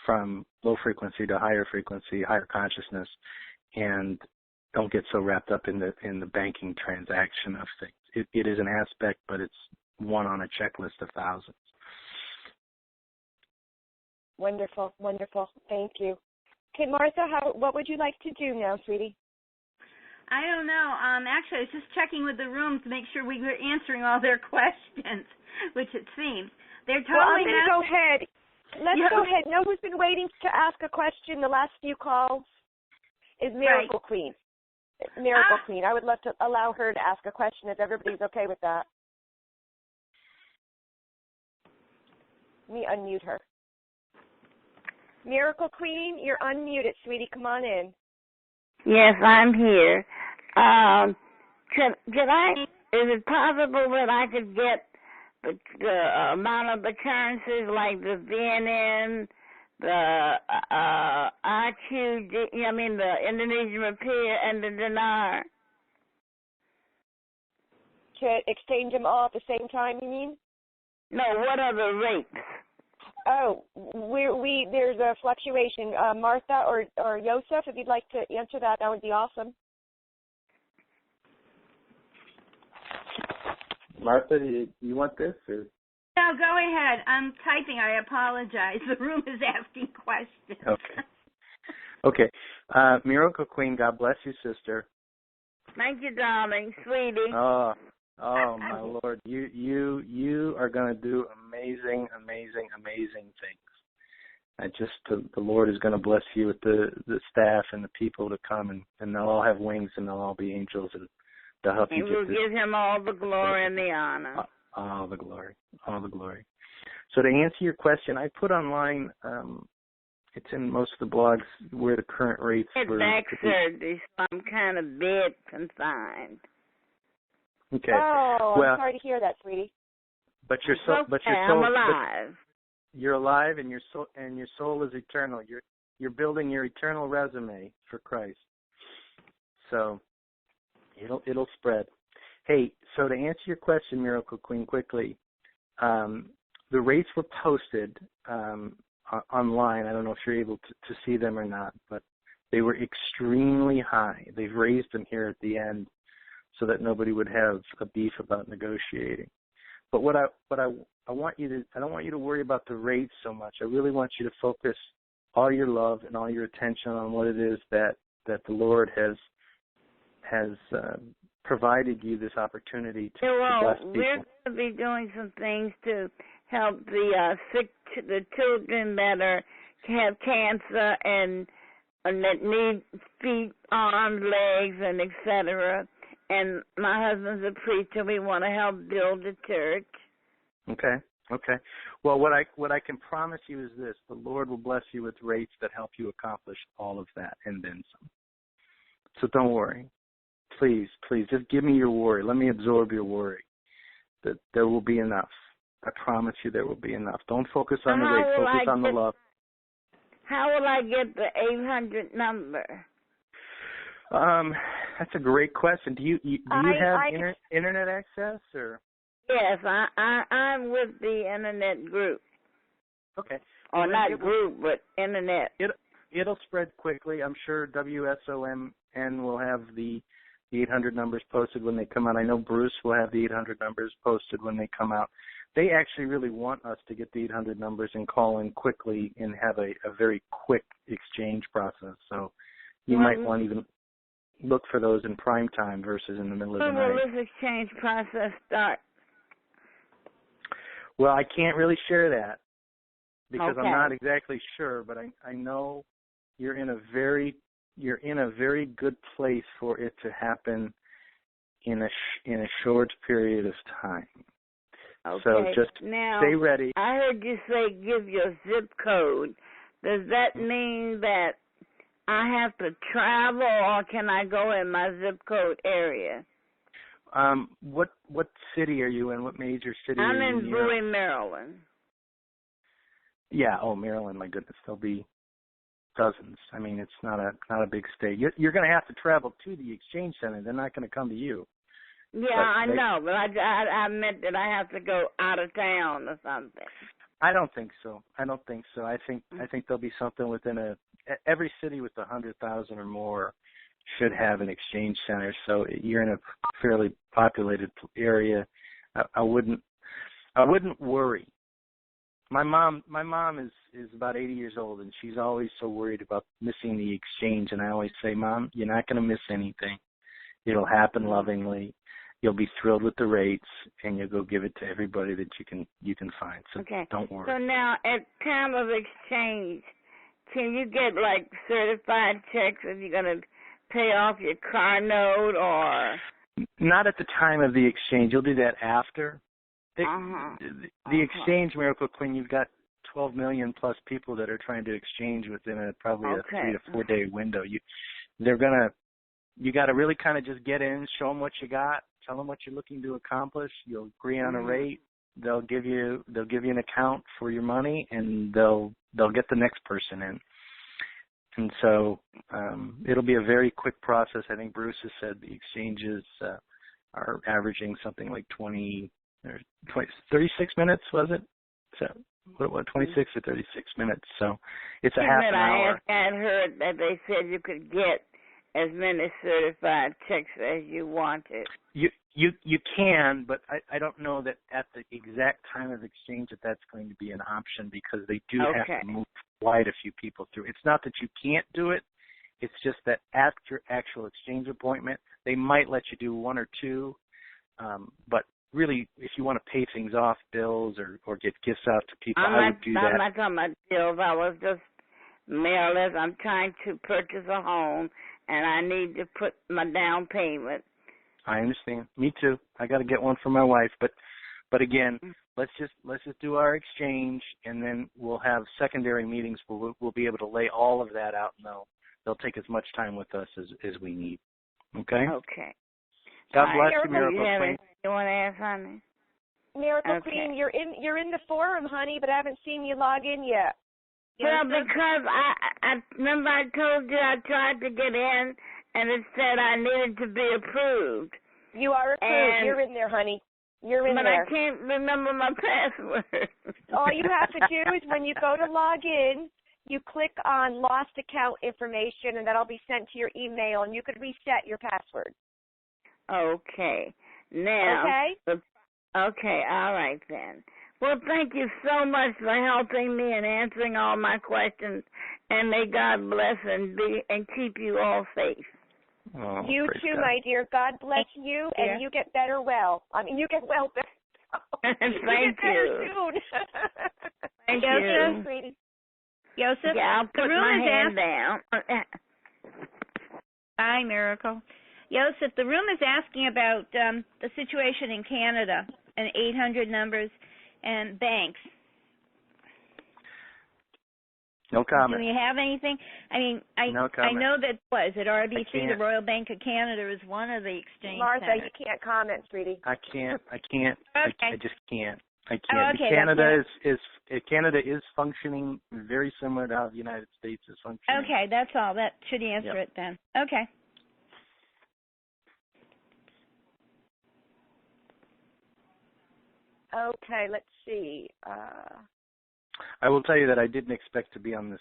from low frequency to higher frequency, higher consciousness, and don't get so wrapped up in the banking transaction of things. It is an aspect, but it's one on a checklist of thousands. Wonderful, wonderful. Thank you. Okay, Martha, what would you like to do now, sweetie? I don't know. Actually, I was just checking with the room to make sure we were answering all their questions, which it seems. They're totally I'm going to go ahead. Let's go ahead. Know who's been waiting to ask a question the last few calls is Miracle Queen. Miracle Queen. I would love to allow her to ask a question if everybody's okay with that. Let me unmute her. Miracle Queen, you're unmuted, sweetie. Come on in. Yes, I'm here. Could I? Is it possible that I could get the amount of the currencies like the VNN, the RQD, the Indonesian rupiah and the dinar? To exchange them all at the same time, you mean? No, what are the rates? Oh, there's a fluctuation. Martha or Yosef, if you'd like to answer that would be awesome. Martha, you want this? Or? No, go ahead. I'm typing. I apologize. The room is asking questions. Okay. Miracle Queen, God bless you, sister. Thank you, darling, sweetie. Oh, my Lord. You are going to do amazing, amazing, amazing things. The Lord is going to bless you with the staff and the people to come, and they'll all have wings, and they'll all be angels, and they'll help you. And we'll give him all the glory and the honor. All the glory. All the glory. So to answer your question, I put online, it's in most of the blogs where the current rates were. Back surgery, so I'm kind of bed confined. Okay. Oh, I'm sorry to hear that, sweetie. But your soul, I'm alive. You're alive, and your soul is eternal. You're building your eternal resume for Christ. So it'll spread. Hey, so to answer your question, Miracle Queen, quickly, the rates were posted online. I don't know if you're able to see them or not, but they were extremely high. They've raised them here at the end so that nobody would have a beef about negotiating. But I don't want you to worry about the rates so much. I really want you to focus all your love and all your attention on what it is that the Lord has provided you this opportunity to bless people. We're going to be doing some things to help the sick, the children that have cancer and that need feet, arms, legs, and etc. And my husband's a preacher. We want to help build a church. Okay. Well, what I can promise you is this: the Lord will bless you with rates that help you accomplish all of that and then some. So don't worry. Please, just give me your worry. Let me absorb your worry. That there will be enough. I promise you there will be enough. Don't focus on the rate. Focus on the love. How will I get the 800 number? That's a great question. Do you have internet access or? Yes, I'm with the internet group. Okay. Or not group, but internet. It'll spread quickly. I'm sure Wsomn will have the 800 numbers posted when they come out. I know Bruce will have the 800 numbers posted when they come out. They actually really want us to get the 800 numbers and call in quickly and have a very quick exchange process. So you might want to even look for those in prime time versus in the middle of the night. When will this exchange process start? Well, I can't really share that because Okay. I'm not exactly sure, but I know you're in a very good place for it to happen in a short period of time. Okay. So just now, stay ready. I heard you say give your zip code. Does that mean that I have to travel, or can I go in my zip code area? What city are you in? What major city I'm are you in? I'm in Bowie, Maryland. Yeah, Maryland, my goodness, there'll be dozens. I mean, it's not a big state. You're going to have to travel to the exchange center. They're not going to come to you. Yeah, I know, but I meant that I have to go out of town or something. I don't think so. I think there'll be something within every city with 100,000 or more should have an exchange center. So you're in a fairly populated area. I wouldn't worry. My mom is about 80 years old, and she's always so worried about missing the exchange. And I always say, Mom, you're not going to miss anything. It'll happen lovingly. You'll be thrilled with the rates, and you'll go give it to everybody that you can find. So okay. Don't worry. So now, at time of exchange, can you get like certified checks if you're going to pay off your car note or? Not at the time of the exchange. You'll do that after. The exchange Miracle Queen, you've got 12 million plus people that are trying to exchange within probably a 3 to 4 day window. You got to really kind of just get in, show them what you got, tell them what you're looking to accomplish. You'll agree on a rate. They'll give you an account for your money, and they'll get the next person in. And so it'll be a very quick process. I think Bruce has said the exchanges are averaging something like 36 minutes, was it? So what 26 or 36 minutes. So it's a half an hour. I had heard that they said you could get as many certified checks as you wanted. You can, but I don't know that at the exact time of exchange that's going to be an option because they do have to move quite a few people through. It's not that you can't do it. It's just that at your actual exchange appointment, they might let you do one or two, but really, if you want to pay things off, bills, or get gifts out to people, I would do that. I'm not talking about bills. I was just mailers. I'm trying to purchase a home, and I need to put my down payment. I understand. Me too. I got to get one for my wife, but again, let's just do our exchange, and then we'll have secondary meetings where we'll be able to lay all of that out, and they'll take as much time with us as we need. Okay. Okay. God bless you, Miracle Queen. You want to ask, honey? Miracle Queen, you're in the forum, honey, but I haven't seen you log in yet. Well, because I remember I told you I tried to get in, and it said I needed to be approved. You are approved. You're in there, honey. You're in but there. I can't remember my password. All you have to do is when you go to log in, you click on lost account information, and that'll be sent to your email, and you could reset your password. Okay. Now. Okay? Okay, all right then. Well, thank you so much for helping me and answering all my questions, and may God bless and keep you all safe. Oh, You too, God. my dear. God bless you, and you get better well. You get well better. Thank you. Get better soon. Thank you. Sweetie. Joseph, Yeah, I'll put my hand down. Hi, Miracle. Joseph, the room is asking about the situation in Canada and 800 numbers and banks. No comment. Do you have anything? I mean, No comment. I know that at RBC, the Royal Bank of Canada is one of the exchange Martha, centers. you can't comment, sweetie. I can't. Okay. I just can't. I can't. Oh, okay, Canada is functioning very similar to how the United States is functioning. Okay, that's all. That should answer it then. Okay. Okay, let's see. I will tell you that I didn't expect to be on this,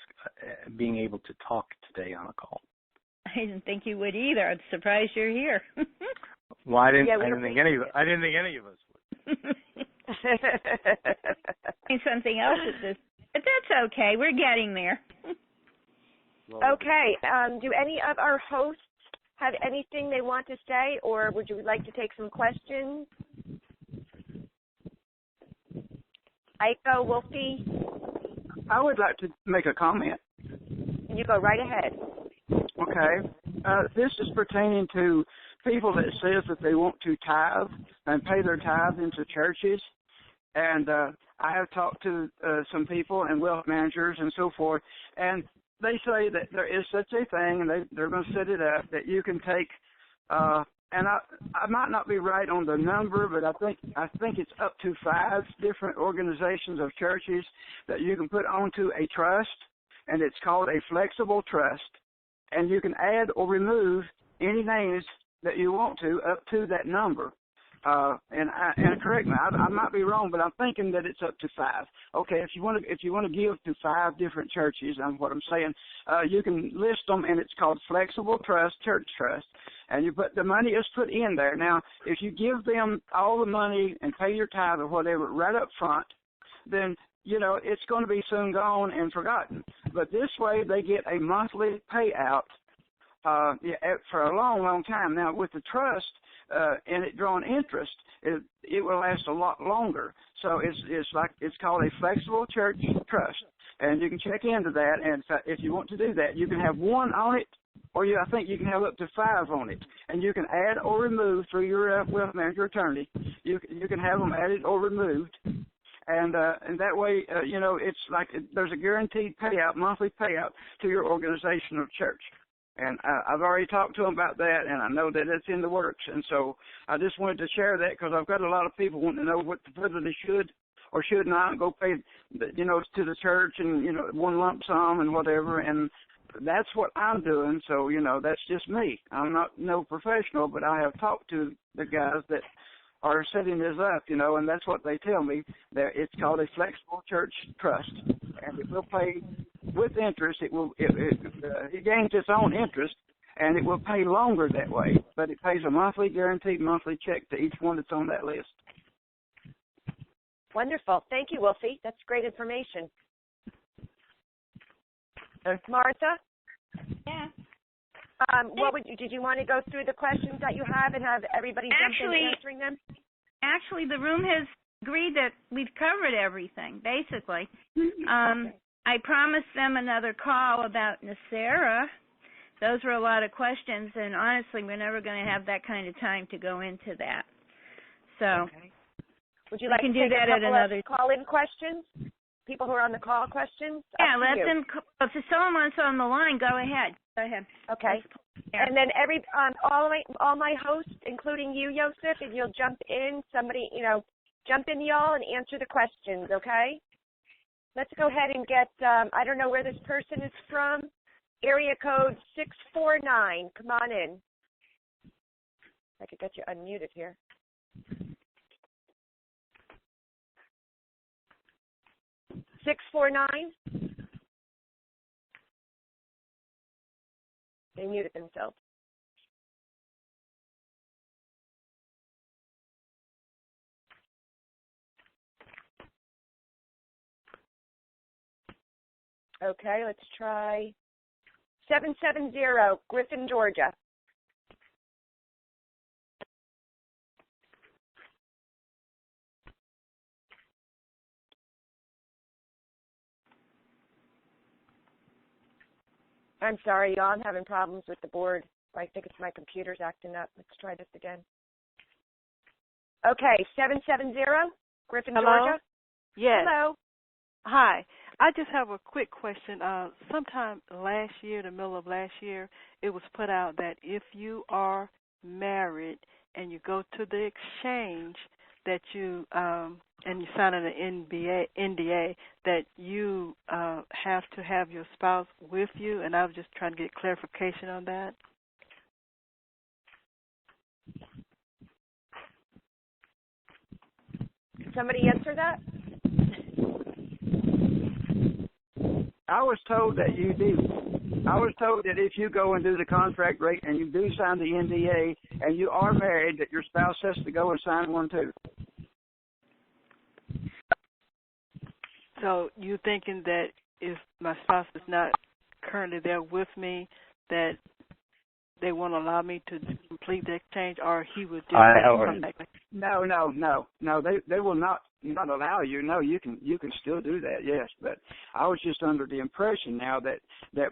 being able to talk today on a call. I didn't think you would either. I'm surprised you're here. Well, I didn't think any of us would. Something else at this, but that's okay. We're getting there. Okay. Do any of our hosts have anything they want to say, or would you like to take some questions? Aiko, Wolfie? I would like to make a comment. You go right ahead. Okay. This is pertaining to people that says that they want to tithe and pay their tithe into churches. And I have talked to some people and wealth managers and so forth, and they say that there is such a thing, and they're going to set it up, that you can take, and I might not be right on the number, but I think it's up to 5 different organizations of churches that you can put onto a trust, and it's called a flexible trust. And you can add or remove any names that you want to up to that number. And correct me, I might be wrong, but I'm thinking that it's up to 5. Okay, if you want to give to 5 different churches, what I'm saying, you can list them, and it's called flexible trust, church trust, and the money is put in there. Now, if you give them all the money and pay your tithe or whatever right up front, then it's going to be soon gone and forgotten. But this way, they get a monthly payout for a long, long time. Now, with the trust and it drawing interest, it will last a lot longer. So it's called a flexible church trust, and you can check into that. And if you want to do that, you can have 1 on it, or I think you can have up to 5 on it, and you can add or remove through your wealth manager attorney. You can have them added or removed. And that way, it's like there's a guaranteed payout, monthly payout to your organization or church. And I've already talked to them about that, and I know that it's in the works. And so I just wanted to share that because I've got a lot of people wanting to know whether they should or should not go pay, to the church and, 1 lump sum and whatever. And that's what I'm doing. So, that's just me. I'm not no professional, but I have talked to the guys that are setting this up, and that's what they tell me. That it's called a flexible church trust, and it will pay with interest. It gains its own interest, and it will pay longer that way. But it pays a guaranteed monthly check to each one that's on that list. Wonderful. Thank you, Wolfie. That's great information. Martha? Yeah. Did you want to go through the questions that you have and have everybody jump in answering them? Actually, the room has agreed that we've covered everything, basically. I promised them another call about Nacera. Those were a lot of questions, and honestly, we're never going to have that kind of time to go into that. So, would you like to take a couple of call-in questions? People who are on the call questions? Yeah, let them. If someone wants on the line, go ahead. Go ahead. Okay. And then all my hosts, including you, Joseph, if you'll jump in, jump in, y'all, and answer the questions. Okay. Let's go ahead and get. I don't know where this person is from. Area code 649. Come on in. I could get you unmuted here. 649. They muted themselves. Okay, let's try 770, Griffin, Georgia. I'm sorry, y'all. I'm having problems with the board. I think it's my computer's acting up. Let's try this again. Okay, 770, Griffin, Hello? Georgia. Yes. Hello. Hi. I just have a quick question. Sometime last year, the middle of last year, it was put out that if you are married and you go to the exchange, that you and you sign an NDA, that you have to have your spouse with you, and I was just trying to get clarification on that. Can somebody answer that? I was told that you do. I was told that if you go and do the contract rate and you do sign the NDA and you are married, that your spouse has to go and sign one too. So you're thinking that if my spouse is not currently there with me, that they won't allow me to complete the exchange, or he would just come back? No. They will not allow you. No, you can still do that. Yes, but I was just under the impression now that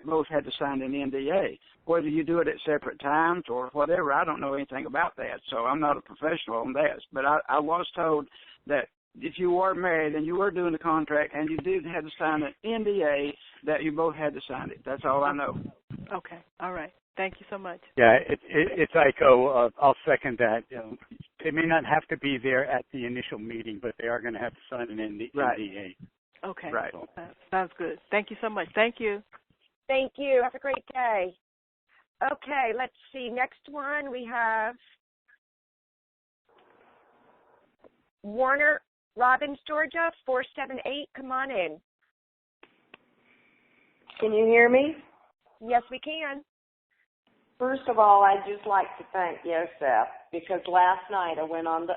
both had to sign an NDA. Whether you do it at separate times or whatever, I don't know anything about that. So I'm not a professional on that. But I was told that if you were married and you were doing the contract and you did have to sign an NDA, that you both had to sign it. That's all I know. Okay. All right. Thank you so much. Yeah, it's Iko. I'll second that. They may not have to be there at the initial meeting, but they are going to have to sign an NDA. Okay. Right. Sounds good. Thank you so much. Thank you. Thank you. Have a great day. Okay, let's see. Next one we have Warner Robins, Georgia, 478. Come on in. Can you hear me? Yes, we can. First of all, I'd just like to thank Wsomn, because last night I went on the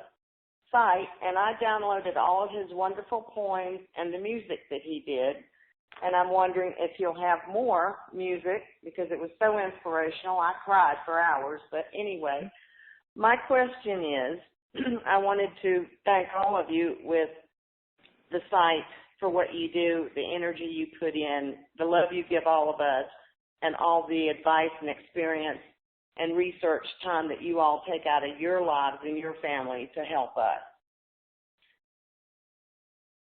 site and I downloaded all of his wonderful poems and the music that he did. And I'm wondering if you'll have more music, because it was so inspirational. I cried for hours. But anyway, my question is, I wanted to thank all of you with the site for what you do, the energy you put in, the love you give all of us, and all the advice and experience and research time that you all take out of your lives and your family to help us.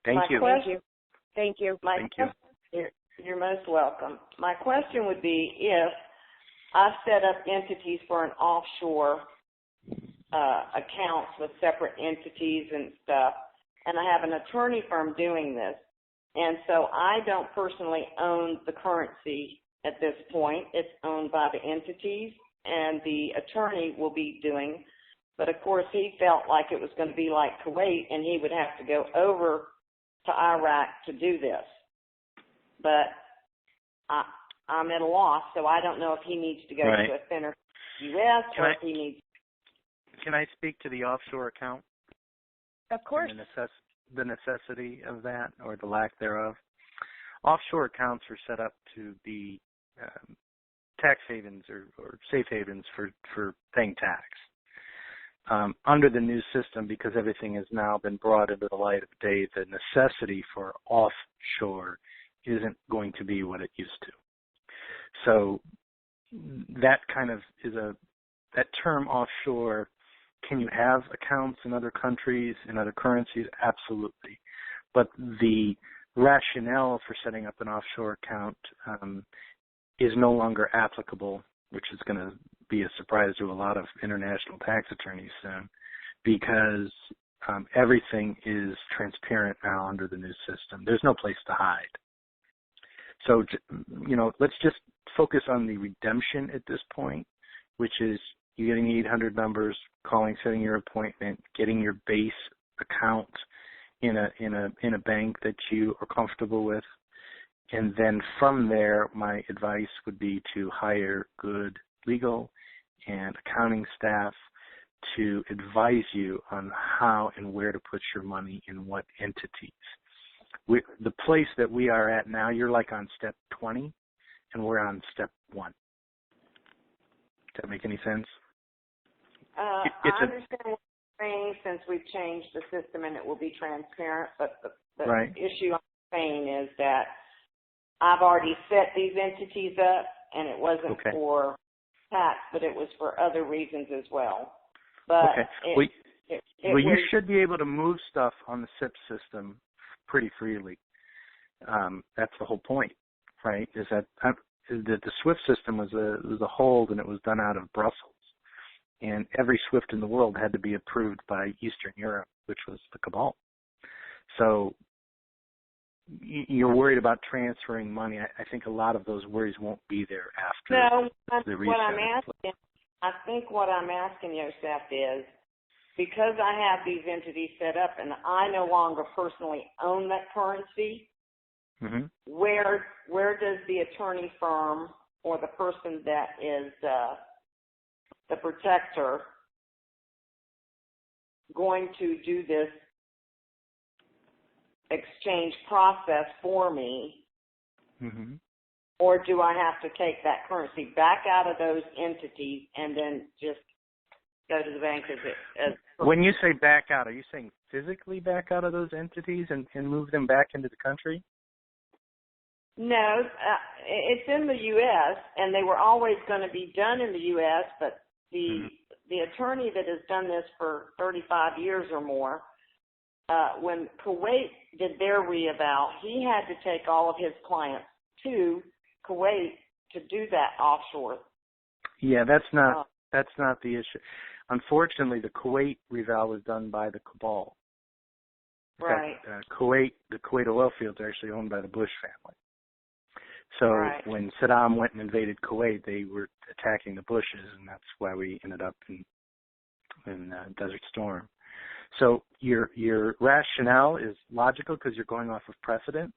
Thank you. Thank you. You're most welcome. My question would be, if I set up entities for an offshore accounts with separate entities and stuff, and I have an attorney firm doing this, and so I don't personally own the currency at this point. It's owned by the entities, and the attorney will be doing. But, of course, he felt like it was going to be like Kuwait, and he would have to go over to Iraq to do this. But I'm at a loss, so I don't know if he needs to go to a center U.S. or if he needs. Can I speak to the offshore account? Of course. The necessity of that, or the lack thereof. Offshore accounts are set up to be tax havens or safe havens for paying tax. Under the new system, because everything has now been brought into the light of day, the necessity for offshore isn't going to be what it used to. So that kind of is that term offshore. Can you have accounts in other countries, in other currencies? Absolutely. But the rationale for setting up an offshore account is no longer applicable, which is going to be a surprise to a lot of international tax attorneys soon, because everything is transparent now under the new system. There's no place to hide. So, let's just focus on the redemption at this point, which is you getting 800 numbers, calling, setting your appointment, getting your base account in a bank that you are comfortable with. And then from there, my advice would be to hire good legal and accounting staff to advise you on how and where to put your money in what entities. The place that we are at now, you're like on step 20, and we're on step 1. Does that make any sense? I understand what you're saying since we've changed the system and it will be transparent, but the right. issue I'm saying is that I've already set these entities up, and it wasn't for tax, but it was for other reasons as well. But you should be able to move stuff on the SIP system pretty freely. That's the whole point, right? Is that the SWIFT system was a hold, and it was done out of Brussels, and every SWIFT in the world had to be approved by Eastern Europe, which was the cabal. So you're worried about transferring money. I think a lot of those worries won't be there after the reset. I think what I'm asking, Yosef, is because I have these entities set up and I no longer personally own that currency, where does the attorney firm or the person that is the protector going to do this exchange process for me, or do I have to take that currency back out of those entities and then just go to the bank as When you say back out, are you saying physically back out of those entities and move them back into the country? No, it's in the U.S., and they were always going to be done in the U.S., but the attorney that has done this for 35 years or more, when Kuwait did their reeval, he had to take all of his clients to Kuwait to do that offshore. Yeah, that's not the issue. Unfortunately, the Kuwait reval was done by the cabal. Right. The Kuwait oil fields are actually owned by the Bush family. So when Saddam went and invaded Kuwait, they were attacking the Bushes, and that's why we ended up in Desert Storm. So your rationale is logical because you're going off of precedent.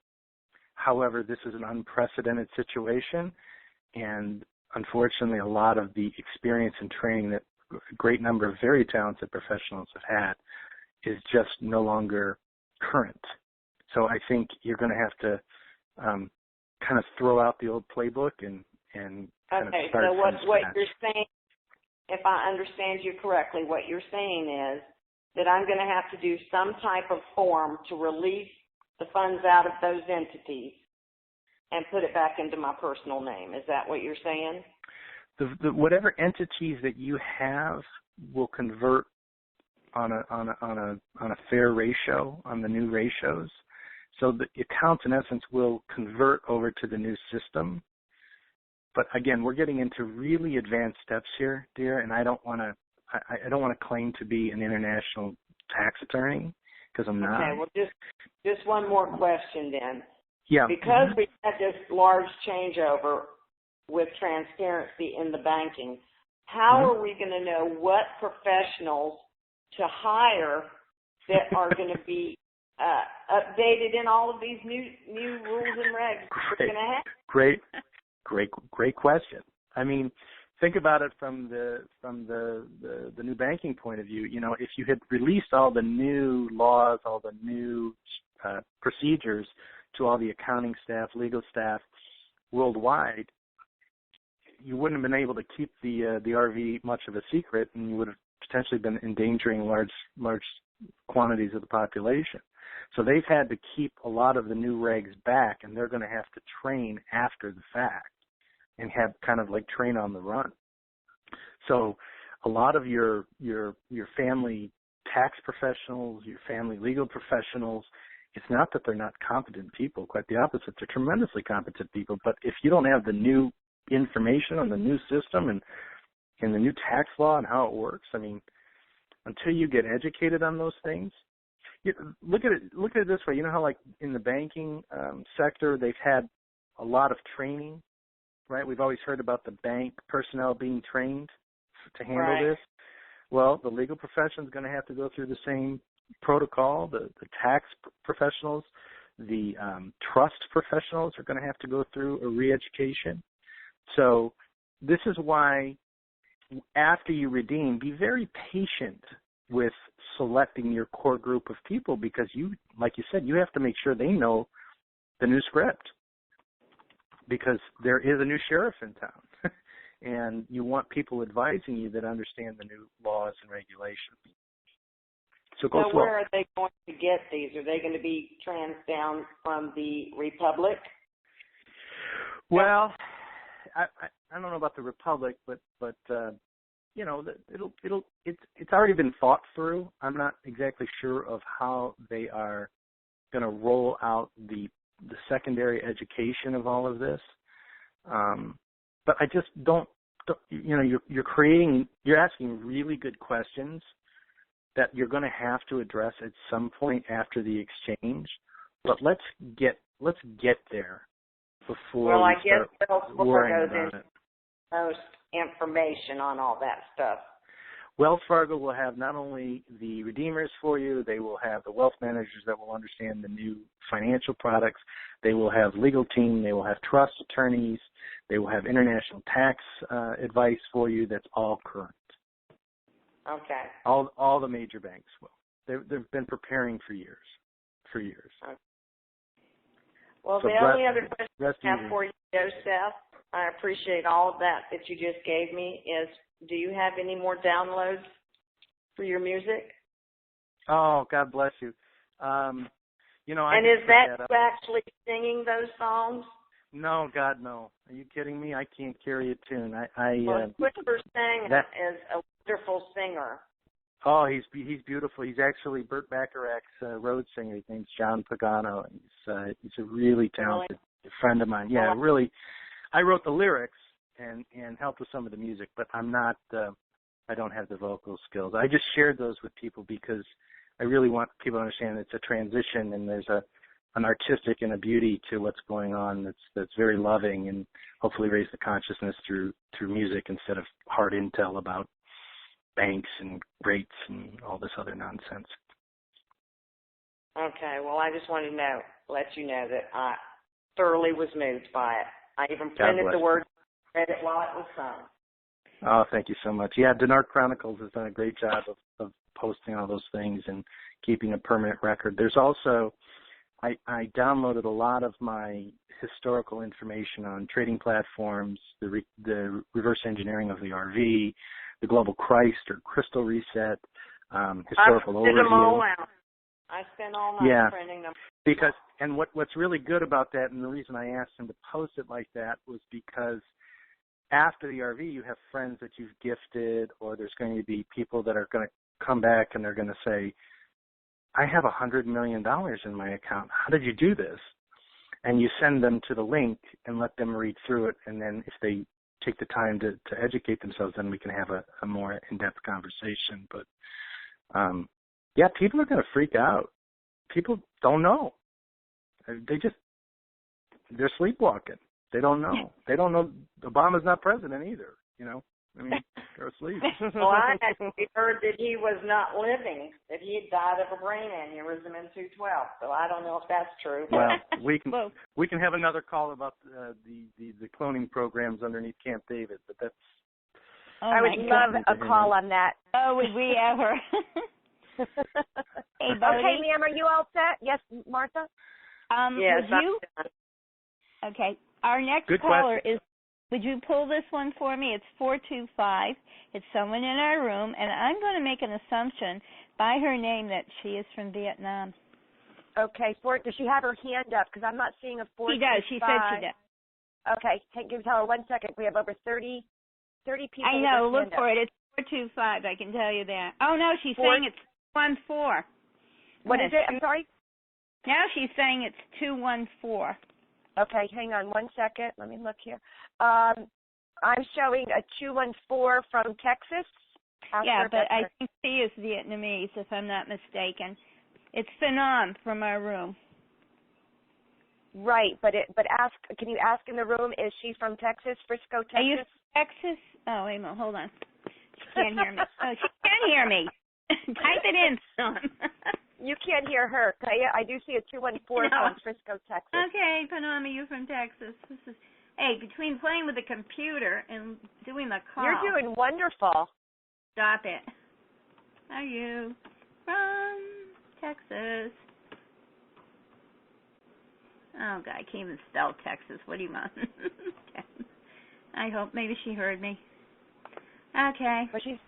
However, this is an unprecedented situation, and unfortunately, a lot of the experience and training that a great number of very talented professionals have had is just no longer current. So I think you're going to have to kind of throw out the old playbook and kind of start so from what scratch. you're saying, if I understand you correctly, what you're saying is that I'm going to have to do some type of form to release the funds out of those entities and put it back into my personal name. Is that what you're saying? Whatever entities that you have will convert on a fair ratio on the new ratios. So the accounts, in essence, will convert over to the new system. But again, we're getting into really advanced steps here, dear, and I don't want to claim to be an international tax attorney because I'm not. Okay, well, just one more question then. Yeah. Because we had this large changeover with transparency in the banking, how are we going to know what professionals to hire that are going to be updated in all of these new rules and regs we're going to have? Great question. I mean, think about it from the new banking point of view. You know, if you had released all the new laws, all the new procedures to all the accounting staff, legal staff worldwide, you wouldn't have been able to keep the RV much of a secret, and you would have potentially been endangering large quantities of the population. So they've had to keep a lot of the new regs back, and they're going to have to train after the fact and have kind of like train on the run. So a lot of your family tax professionals, your family legal professionals, it's not that they're not competent people. Quite the opposite. They're tremendously competent people. But if you don't have the new information on the new system and the new tax law and how it works, I mean, until you get educated on those things, look at it this way. You know how, like, in the banking sector, they've had a lot of training, right? We've always heard about the bank personnel being trained to handle this. Well, the legal profession is going to have to go through the protocol. The tax professionals, the trust professionals are going to have to go through a re-education. So this is why after you redeem, be very patient with selecting your core group of people, because you, like you said, you have to make sure they know the new script, because there is a new sheriff in town. And you want people advising you that understand the new laws and regulations. So go slow. Where are they going to get these? Are they going to be trans down from the Republic? Well, I don't know about the Republic, but you know, it's already been thought through. I'm not exactly sure of how they are going to roll out the secondary education of all of this. But I just don't, you know, you're asking really good questions that you're going to have to address at some point after the exchange. But let's get there before I we start guess Wells worrying Fargo about it. Most information on all that stuff. Wells Fargo will have not only the redeemers for you, they will have the wealth managers that will understand the new financial products. They will have legal team. They will have trust attorneys. They will have international tax advice for you. That's all current. Okay. All the major banks will. They've been preparing for years. Okay. Well, so the only other question I have for you, Joseph, I appreciate all of that you just gave me, is do you have any more downloads for your music? Oh, God bless you. You know, and is that you actually singing those songs? No, God, no. Are you kidding me? I can't carry a tune. Christopher Sang is a wonderful singer. Oh, he's beautiful. He's actually Burt Bacharach's road singer. His name's John Pagano. He's a really talented friend of mine. Yeah, really. I wrote the lyrics and helped with some of the music, but I'm not. I don't have the vocal skills. I just shared those with people because I really want people to understand it's a transition and there's an artistic and a beauty to what's going on that's very loving, and hopefully raise the consciousness through music instead of hard intel about banks and rates and all this other nonsense. Okay, well, I just wanted to let you know that I thoroughly was moved by it. I even printed the words, read it while it was sung. Oh, thank you so much. Yeah, Denard Chronicles has done a great job of posting all those things and keeping a permanent record. There's also, I downloaded a lot of my historical information on trading platforms, the reverse engineering of the RV, the Global Christ or Crystal Reset, historical overview. Them all out. I spent all night printing them. Because, and what's really good about that, and the reason I asked him to post it like that, was because after the RV, you have friends that you've gifted, or there's going to be people that are going to come back and they're going to say, I have $100 million in my account. How did you do this? And you send them to the link and let them read through it, and then if they take the time to educate themselves, then we can have a more in-depth conversation. But, yeah, people are going to freak out. People don't know. They're sleepwalking. They don't know. They don't know Obama's not president either, you know. I mean, they're asleep. Well, I actually heard that he was not living, that he had died of a brain aneurysm in 2012. So I don't know if that's true. Well, we can have another call about the cloning programs underneath Camp David, but that's. I would love a call on that. Oh, would we ever? Hey, okay, ma'am, are you all set? Yes, Martha? Yes. Okay. Our next caller is. Would you pull this one for me? It's 425. It's someone in our room, and I'm going to make an assumption by her name that she is from Vietnam. Okay. Does she have her hand up? Because I'm not seeing a 425. She does. She said she does. Okay. Tell her 1 second. We have over 30 people. I know. Look for it. It's 425. I can tell you that. Oh, no. She's saying it's 214. What is it? I'm sorry? Now she's saying it's 214. Okay, hang on 1 second. Let me look here. I'm showing a 214 from Texas. Yeah, but I think she is Vietnamese, if I'm not mistaken. It's Phenom from our room. Right, but can you ask in the room, is she from Texas, Frisco, Texas? Are you Texas? Oh, wait a minute, hold on. She can't hear me. Oh, she can hear me. Type it in, son. You can't hear her. I do see a 214 from Frisco, Texas. Okay, Panama, you from Texas. Hey, between playing with the computer and doing the call. You're doing wonderful. Stop it. Are you from Texas? Oh, God, I can't even spell Texas. What do you want? I hope maybe she heard me. Okay. Well, she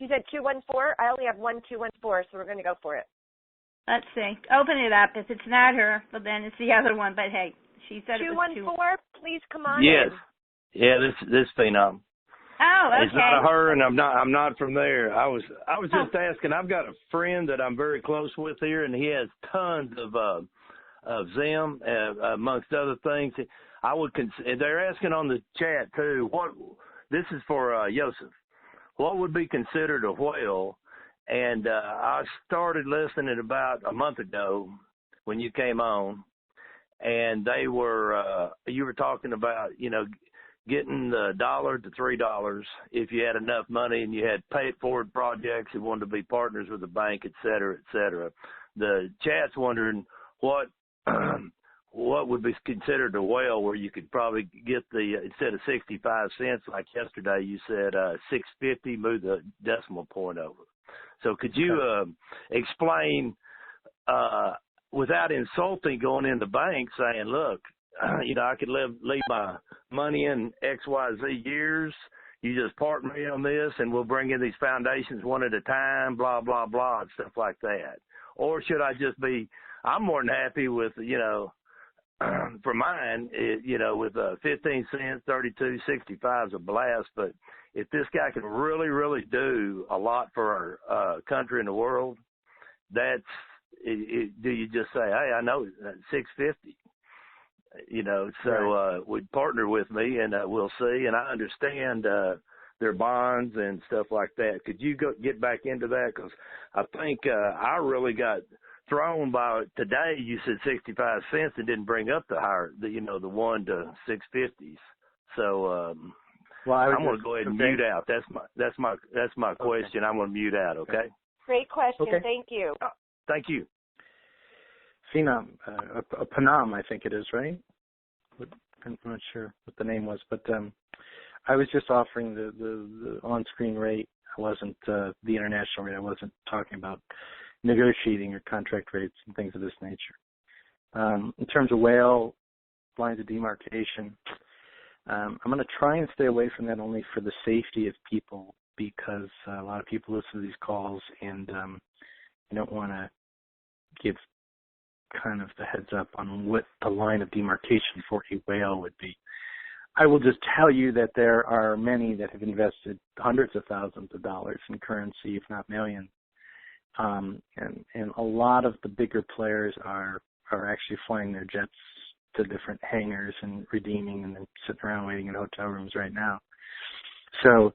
said 214. I only have 1214, so we're going to go for it. Let's see. Open it up. If it's not her, well, then it's the other one. But, hey, she said it was 214, please come on Yes. in. Yeah, this Phenom. Oh, okay. It's not a her, and I'm not from there. I was just asking. I've got a friend that I'm very close with here, and he has tons of Wsomn, amongst other things. They're asking on the chat too. This is for Wsomn. What would be considered a whale? And I started listening about a month ago when you came on, and they were you were talking about getting the $1 to $3 if you had enough money and you had paid forward projects and wanted to be partners with the bank, et cetera, et cetera. The chat's wondering what would be considered a whale where you could probably get the, instead of 65 cents like yesterday, you said 650, move the decimal point over. So could you explain without insulting going in the bank saying, look, I could leave my money in XYZ years. You just partner me on this, and we'll bring in these foundations one at a time, blah, blah, blah, and stuff like that. Or should I just be, I'm more than happy with, for mine, with 15 cents, 32, 65 is a blast. But if this guy can really, really do a lot for our country and the world, do you just say, hey, I know $6.50? Would partner with me, and we'll see. And I understand their bonds and stuff like that. Could you get back into that? Because I think I really got thrown by today. You said 65 cents and didn't bring up the higher, the 1 to 650s. So I'm going to go ahead and mute out. That's my question. I'm going to mute out. Okay. Great question. Okay. Thank you. Thank you. Phenom, Panam, I think it is, right? I'm not sure what the name was, but I was just offering the on-screen rate. I wasn't the international rate. I wasn't talking about negotiating or contract rates and things of this nature. In terms of whale lines of demarcation, I'm going to try and stay away from that only for the safety of people, because a lot of people listen to these calls and I don't want to give kind of the heads up on what the line of demarcation for a whale would be. I will just tell you that there are many that have invested hundreds of thousands of dollars in currency, if not millions. And a lot of the bigger players are actually flying their jets to different hangars and redeeming and then sitting around waiting in hotel rooms right now. So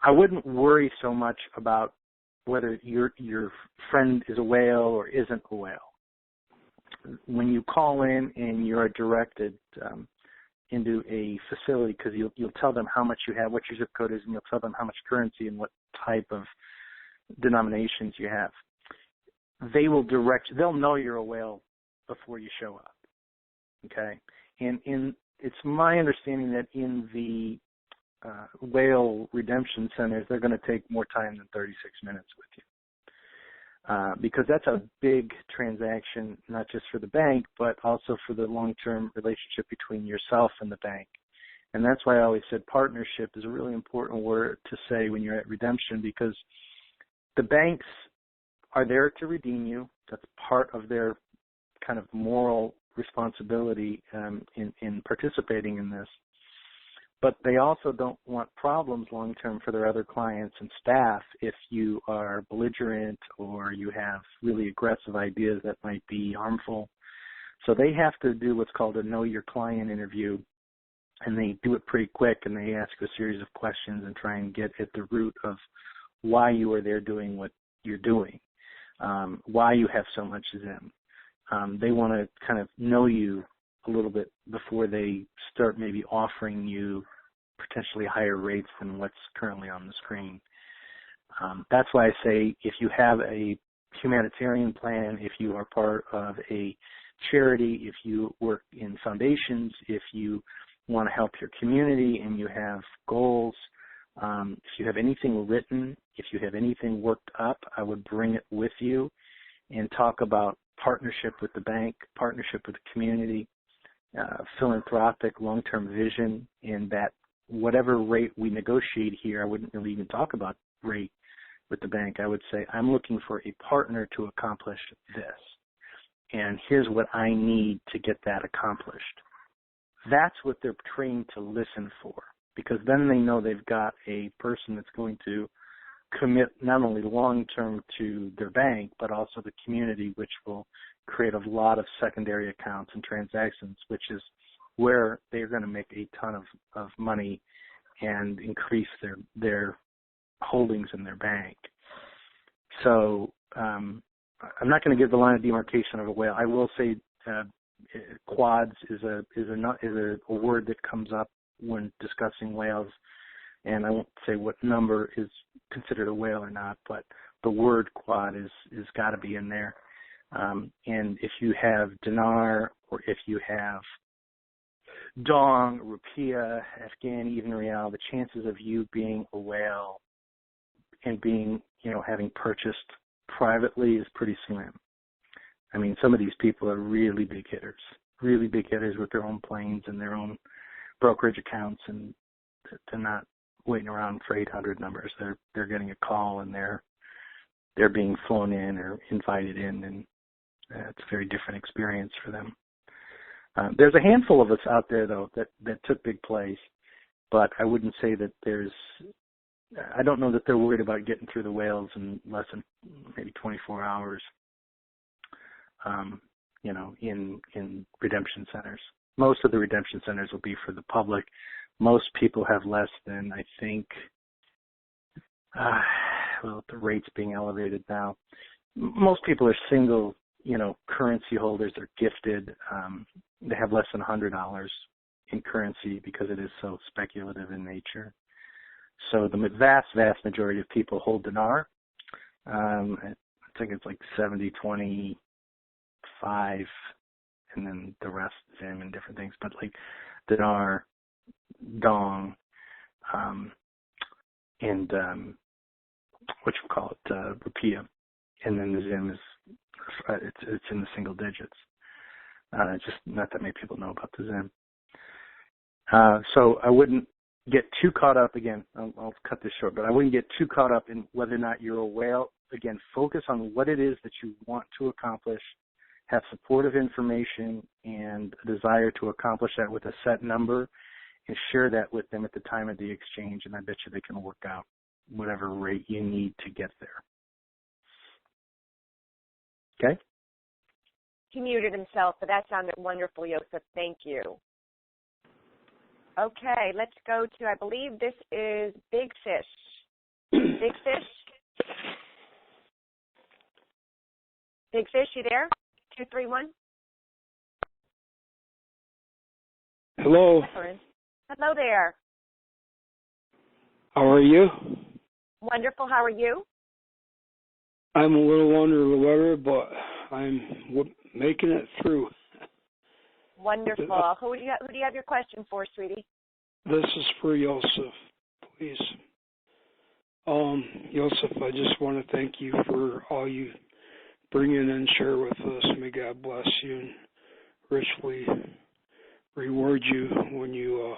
I wouldn't worry so much about whether your friend is a whale or isn't a whale. When you call in and you are directed into a facility, because you'll tell them how much you have, what your zip code is, and you'll tell them how much currency and what type of denominations you have. They'll know you're a whale before you show up. Okay? And it's my understanding that in the whale redemption centers, they're going to take more time than 36 minutes with you. Because that's a big transaction, not just for the bank, but also for the long-term relationship between yourself and the bank. And that's why I always said partnership is a really important word to say when you're at redemption, because the banks are there to redeem you. That's part of their kind of moral responsibility in participating in this. But they also don't want problems long-term for their other clients and staff if you are belligerent or you have really aggressive ideas that might be harmful. So they have to do what's called a know your client interview, and they do it pretty quick, and they ask a series of questions and try and get at the root of why you are there doing what you're doing, why you have so much Wsomn. They want to kind of know you a little bit before they start maybe offering you potentially higher rates than what's currently on the screen. That's why I say if you have a humanitarian plan, if you are part of a charity, if you work in foundations, if you want to help your community and you have goals, if you have anything written, if you have anything worked up, I would bring it with you and talk about partnership with the bank, partnership with the community, philanthropic long-term vision, and that whatever rate we negotiate here, I wouldn't really even talk about rate with the bank. I would say, I'm looking for a partner to accomplish this, and here's what I need to get that accomplished. That's what they're trained to listen for, because then they know they've got a person that's going to commit not only long-term to their bank, but also the community, which will create a lot of secondary accounts and transactions, which is where they're going to make a ton of money and increase their holdings in their bank. So I'm not going to give the line of demarcation of a whale. I will say quads is a word that comes up when discussing whales, and I won't say what number is considered a whale or not, but the word quad is got to be in there. And if you have dinar, or if you have dong, rupiah, Afghani, even rial, the chances of you being a whale and being, having purchased privately is pretty slim. I mean, some of these people are really big hitters with their own planes and their own brokerage accounts, and they're not waiting around for 800 numbers. They're getting a call, and they're being flown in or invited in, and it's a very different experience for them. There's a handful of us out there, though, that took big plays, but I wouldn't say that I don't know that they're worried about getting through the whales in less than maybe 24 hours, in redemption centers. Most of the redemption centers will be for the public. Most people have less than, I think, the rates being elevated now. Most people are single, currency holders. They're gifted. They have less than $100 in currency because it is so speculative in nature. So the vast, vast majority of people hold dinar. I think it's like 70, 20, 5, and then the rest zim and different things. But like dinar, dong, and rupiah, and then the zim is it's in the single digits. Just not that many people know about the zim. So I wouldn't get too caught up. Again, I'll cut this short, but I wouldn't get too caught up in whether or not you're a whale. Again, focus on what it is that you want to accomplish. Have supportive information and a desire to accomplish that with a set number, and share that with them at the time of the exchange, and I bet you they can work out whatever rate you need to get there. Okay? He muted himself, but that sounded wonderful, Joseph. Thank you. Okay, let's go to, I believe this is Big Fish. Big Fish? Big Fish, you there? 231? Hello. Hello there. How are you? Wonderful. How are you? I'm a little under the weather, but I'm making it through. Wonderful. Who do you have your question for, sweetie? This is for Joseph, please. Joseph, I just want to thank you for all you bring in and share with us. May God bless you and richly reward you when you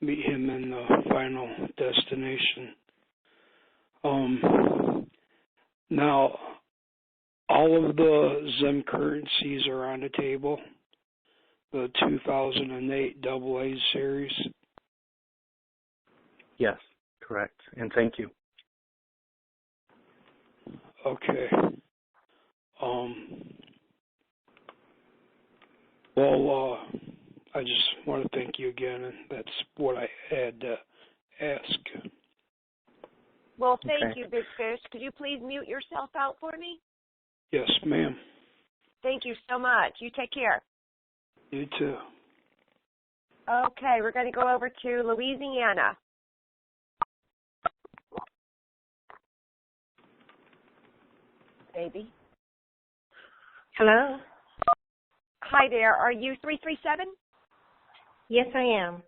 meet him in the final destination. Now, all of the Zim currencies are on the table. The 2008 AA series. Yes, correct. And thank you. Okay. I just want to thank you again, and that's what I had to ask. Well, thank you, Big Fish. Could you please mute yourself out for me? Yes, ma'am. Thank you so much. You take care. You too. Okay, we're going to go over to Louisiana. baby. Hello. Hi there. Are you 337? Yes, I am.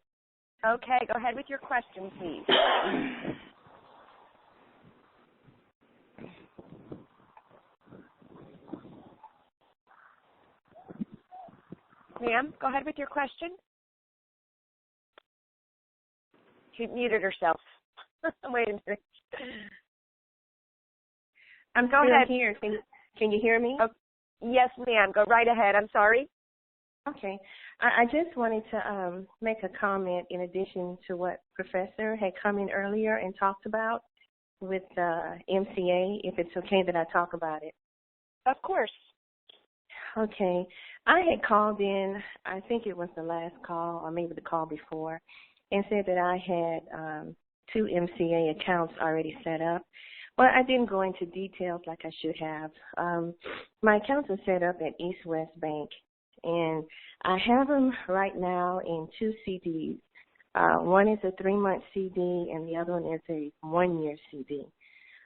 Okay, go ahead with your question, please. Ma'am, go ahead with your question. She muted herself. Wait a minute. Go ahead. Here. Can you hear me? Oh, yes, ma'am. Go right ahead. I'm sorry. Okay. I just wanted to make a comment in addition to what Professor had come in earlier and talked about with MCA, if it's okay that I talk about it. Of course. Okay. I had called in, I think it was the last call or maybe the call before, and said that I had 2 MCA accounts already set up. Well, I didn't go into details like I should have. My accounts are set up at East West Bank, and I have them right now in 2 CDs. One is a 3-month CD, and the other one is a 1-year CD.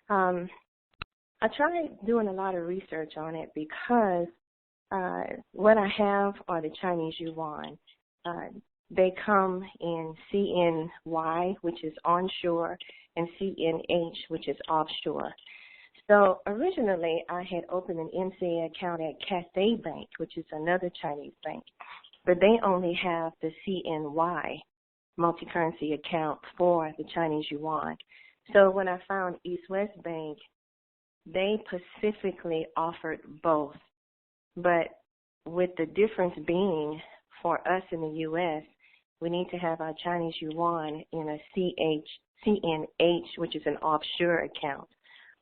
I tried doing a lot of research on it because what I have are the Chinese yuan. They come in CNY, which is onshore, and CNH, which is offshore. So originally, I had opened an MCA account at Cathay Bank, which is another Chinese bank, but they only have the CNY multi-currency account for the Chinese yuan. So when I found East West Bank, they specifically offered both, but with the difference being for us in the U.S., we need to have our Chinese yuan in a CNH, which is an offshore account,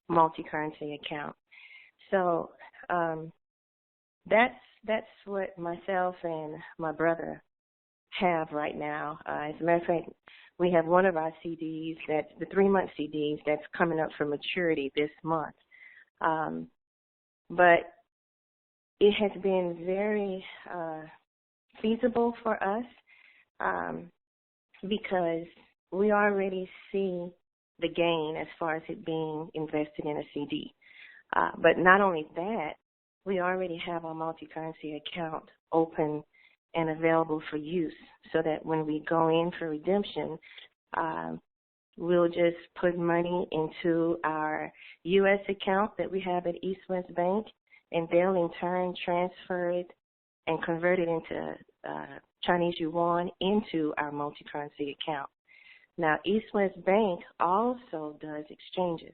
multi-currency account. So that's what myself and my brother have right now. As a matter of fact, we have one of our CDs, that's the 3-month CDs, that's coming up for maturity this month. But it has been very feasible for us because we already see the gain as far as it being invested in a CD. But not only that, we already have our multi-currency account open and available for use so that when we go in for redemption, we'll just put money into our U.S. account that we have at East West Bank, and they'll in turn transfer it and convert it into Chinese yuan into our multi-currency account. Now, East West Bank also does exchanges.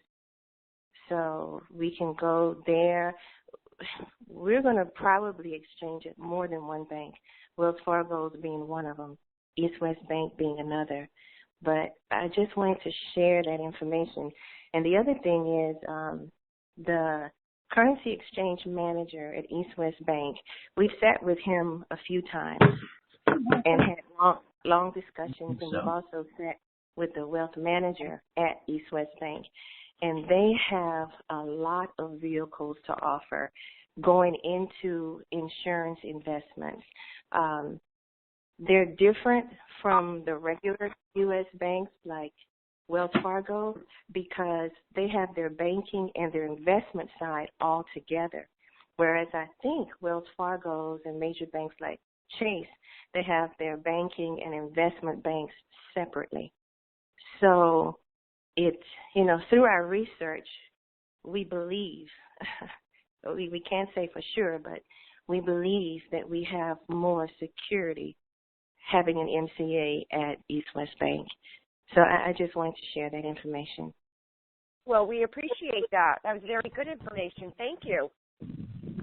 So we can go there. We're going to probably exchange at more than one bank, Wells Fargo's being one of them, East West Bank being another. But I just wanted to share that information. And the other thing is the currency exchange manager at East West Bank, we've sat with him a few times and had long discussions, and we've also sat with the wealth manager at East West Bank. And they have a lot of vehicles to offer going into insurance investments. They're different from the regular U.S. banks like Wells Fargo because they have their banking and their investment side all together. Whereas I think Wells Fargo's and major banks like Chase, they have their banking and investment banks separately. So it's, through our research, we believe, we can't say for sure, but we believe that we have more security having an MCA at East West Bank. So I just wanted to share that information. Well, we appreciate that. That was very good information. Thank you.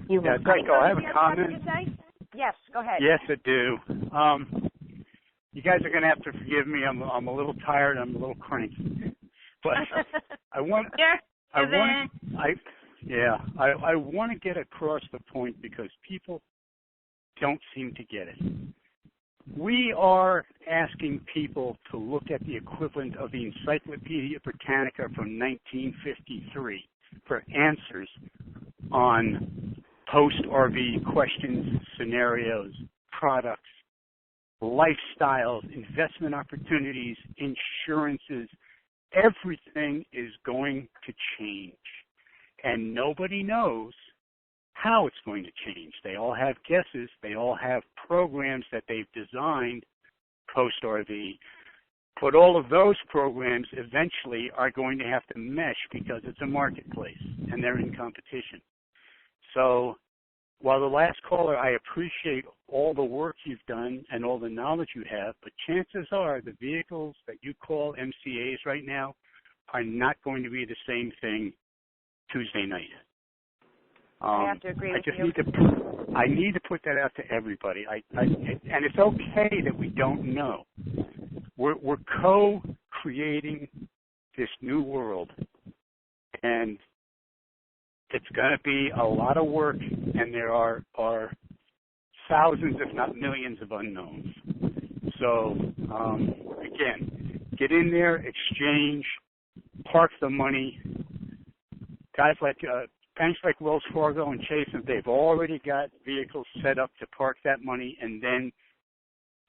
You're welcome. Great. I have a comment. Yes, go ahead. Yes, I do. You guys are going to have to forgive me. I'm a little tired. I'm a little cranky. But I want to get across the point because people don't seem to get it. We are asking people to look at the equivalent of the Encyclopedia Britannica from 1953 for answers on post-RV questions, scenarios, products, lifestyles, investment opportunities, insurances. Everything is going to change. And nobody knows how it's going to change. They all have guesses. They all have programs that they've designed post-RV. But all of those programs eventually are going to have to mesh because it's a marketplace and they're in competition. So while the last caller, I appreciate all the work you've done and all the knowledge you have, but chances are the vehicles that you call MCAs right now are not going to be the same thing Tuesday night. I have to agree with you. I need to put that out to everybody. And it's okay that we don't know. We're co-creating this new world, and it's going to be a lot of work, and there are thousands, if not millions, of unknowns. So, again, get in there, exchange, park the money. Guys like banks like Wells Fargo and Chase, they've already got vehicles set up to park that money, and then,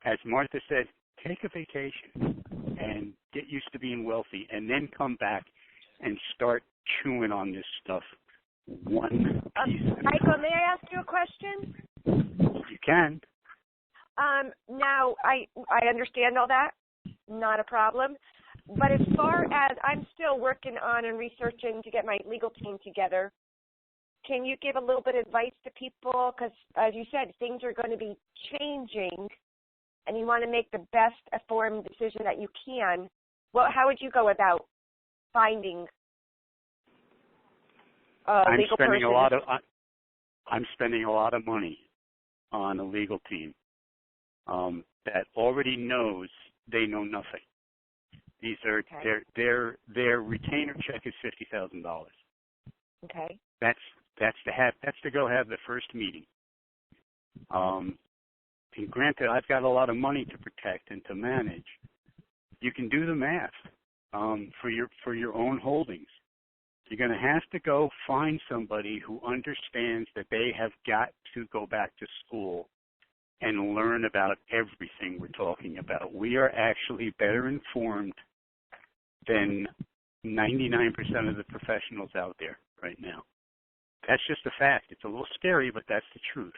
as Martha said, take a vacation and get used to being wealthy, and then come back and start chewing on this stuff one piece at a time. Michael, may I ask you a question? You can. Now, I understand all that. Not a problem. But as far as I'm still working on and researching to get my legal team together, can you give a little bit of advice to people? Because, as you said, things are going to be changing, and you want to make the best informed decision that you can. Well, how would you go about finding a legal person? I'm spending a lot of money on a legal team that already knows they know nothing. These are their retainer check is $50,000. Okay. That's to go have the first meeting. And granted, I've got a lot of money to protect and to manage. You can do the math for your own holdings. You're going to have to go find somebody who understands that they have got to go back to school and learn about everything we're talking about. We are actually better informed than 99% of the professionals out there right now. That's just a fact. It's a little scary, but that's the truth.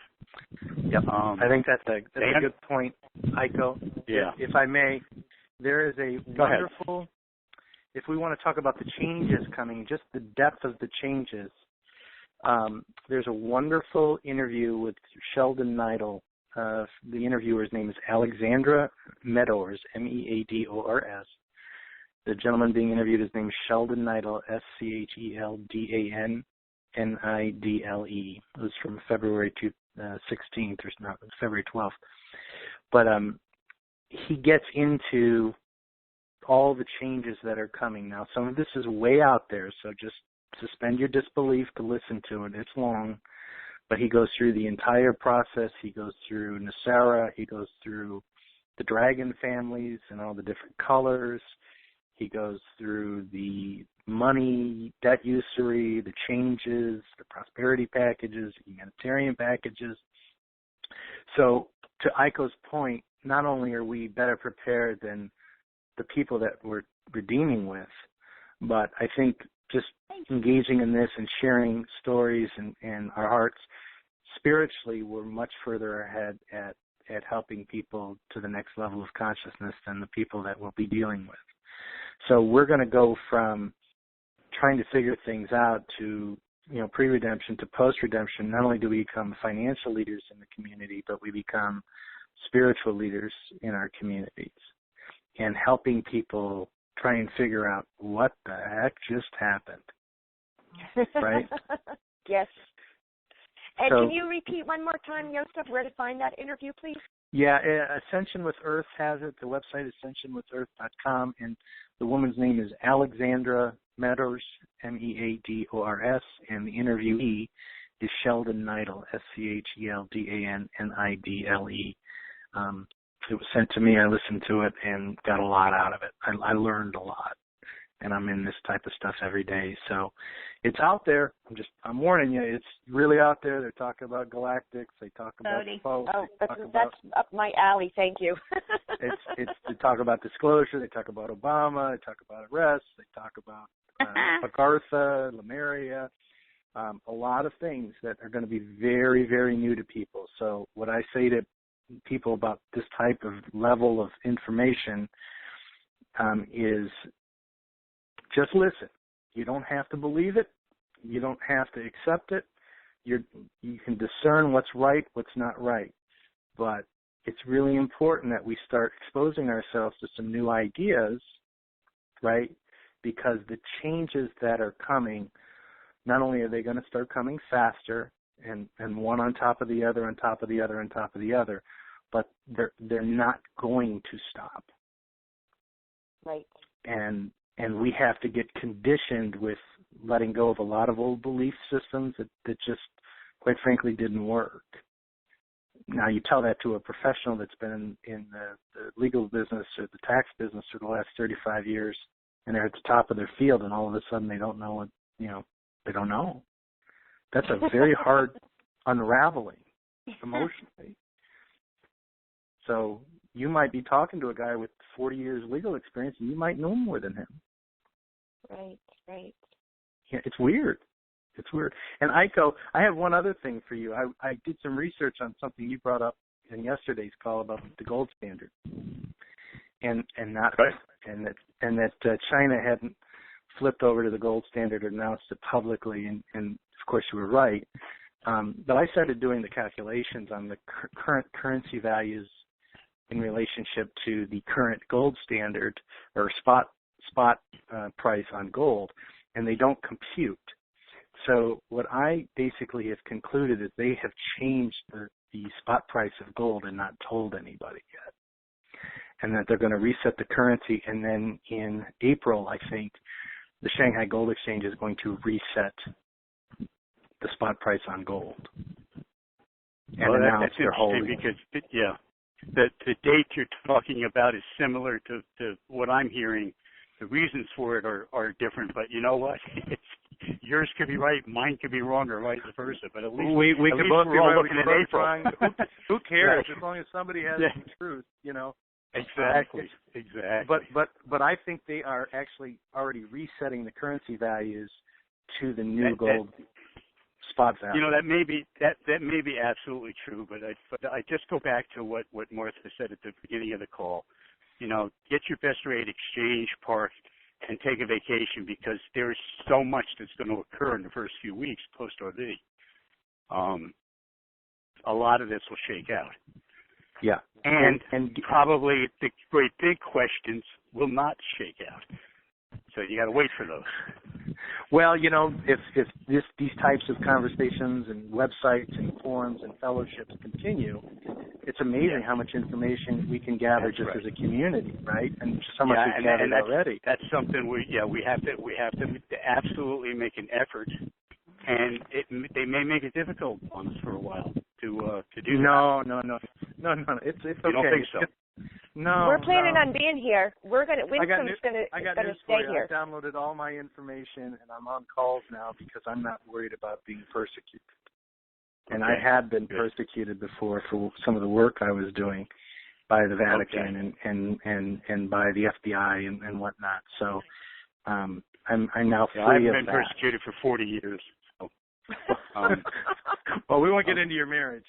Yep. I think that's a good point, Heiko. Yeah. If I may, there is a wonderful, if we want to talk about the changes coming, just the depth of the changes, there's a wonderful interview with Sheldon Neidl. The interviewer's name is Alexandra Meadors, Meadors. The gentleman being interviewed, his name is Sheldon Neidl, Scheldannidle. It was from February 16th, or not, February 12th. But he gets into all the changes that are coming. Now, some of this is way out there, so just suspend your disbelief to listen to it. It's long. But he goes through the entire process. He goes through NESARA. He goes through the dragon families and all the different colors. He goes through the money, debt usury, the changes, the prosperity packages, humanitarian packages. So to Eiko's point, not only are we better prepared than the people that we're dealing with, but I think just engaging in this and sharing stories and our hearts, spiritually, we're much further ahead at helping people to the next level of consciousness than the people that we'll be dealing with. So we're going to go from trying to figure things out to, pre-redemption to post-redemption. Not only do we become financial leaders in the community, but we become spiritual leaders in our communities and helping people try and figure out what the heck just happened. Right? Yes. And so, can you repeat one more time, Joseph, where to find that interview, please? Yeah, Ascension with Earth has it. The website is ascensionwithEarth.com, and the woman's name is Alexandra Meadors, Meadors, and the interviewee is Sheldon Neidl, Scheldannidle. It was sent to me. I listened to it and got a lot out of it. I learned a lot, and I'm in this type of stuff every day. So it's out there. I'm warning you. It's really out there. They're talking about galactics. They talk about that's up my alley. Thank you. it's they talk about disclosure. They talk about Obama. They talk about arrests. They talk about Agartha, Lemuria. a lot of things that are going to be very, very new to people. So what I say to people about this type of level of information is just listen. You don't have to believe it. You don't have to accept it. You can discern what's right, what's not right. But it's really important that we start exposing ourselves to some new ideas, right? Because the changes that are coming, not only are they going to start coming faster and one on top of the other, on top of the other, on top of the other, but they're not going to stop. Right. And we have to get conditioned with letting go of a lot of old belief systems that just, quite frankly, didn't work. Now, you tell that to a professional that's been in the legal business or the tax business for the last 35 years, and they're at the top of their field, and all of a sudden they don't know what, they don't know. That's a very hard unraveling emotionally. So you might be talking to a guy with 40 years legal experience, and you might know more than him. Right. Yeah, it's weird. It's weird. And Aiko, I have one other thing for you. I did some research on something you brought up in yesterday's call about the gold standard, and that China hadn't flipped over to the gold standard or announced it publicly. And of course, you were right. But I started doing the calculations on the current currency values in relationship to the current gold standard or spot price on gold, and they don't compute. So what I basically have concluded is they have changed the spot price of gold and not told anybody yet, and that they're going to reset the currency, and then in April, I think, the Shanghai Gold Exchange is going to reset the spot price on gold. And that's interesting because, the date you're talking about is similar to what I'm hearing. The reasons for it are different, but you know what? Yours could be right, mine could be wrong, or vice versa. But at least we at can least both we're be all right. looking at April. Who cares? Right. As long as somebody has the truth, Exactly. But I think they are actually already resetting the currency values to the new gold spot value. That may be absolutely true, but I just go back to what Martha said at the beginning of the call. Get your best rate exchange parked and take a vacation, because there's so much that's going to occur in the first few weeks post-RV. A lot of this will shake out. Yeah. And probably the great big questions will not shake out. So you got to wait for those. Well, if these types of conversations and websites and forums and fellowships continue, it's amazing how much information we can gather as a community, right? And so much we've gathered already. That's something we have to absolutely make an effort, and they may make it difficult on us for a while to do that. No. It's okay. You don't think so? No. We're planning on being here. Winston's going to stay here. I downloaded all my information, and I'm on calls now because I'm not worried about being persecuted. And I had been persecuted before for some of the work I was doing by the Vatican and by the FBI and whatnot. So I'm now free of that. I've been persecuted for 40 years. So, well, we won't get into your marriage.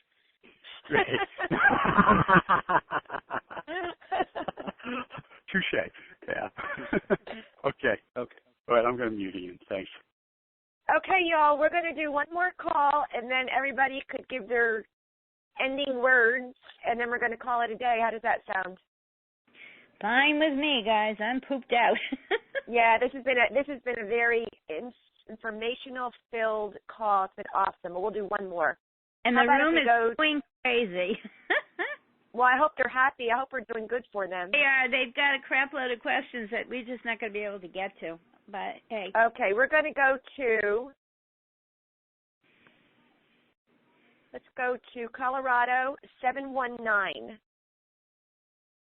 Touche. Yeah. Okay. All right, I'm going to mute you. Thanks. Okay, y'all, we're going to do one more call, and then everybody could give their ending words, and then we're going to call it a day. How does that sound? Fine with me, guys. I'm pooped out. Yeah, this has been a very informational-filled call. It's been awesome. We'll do one more. And the room is going crazy. Well, I hope they're happy. I hope we're doing good for them. They are. They've got a crap load of questions that we're just not going to be able to get to. But, hey. Okay, we're going to go to, let's go to Colorado 719.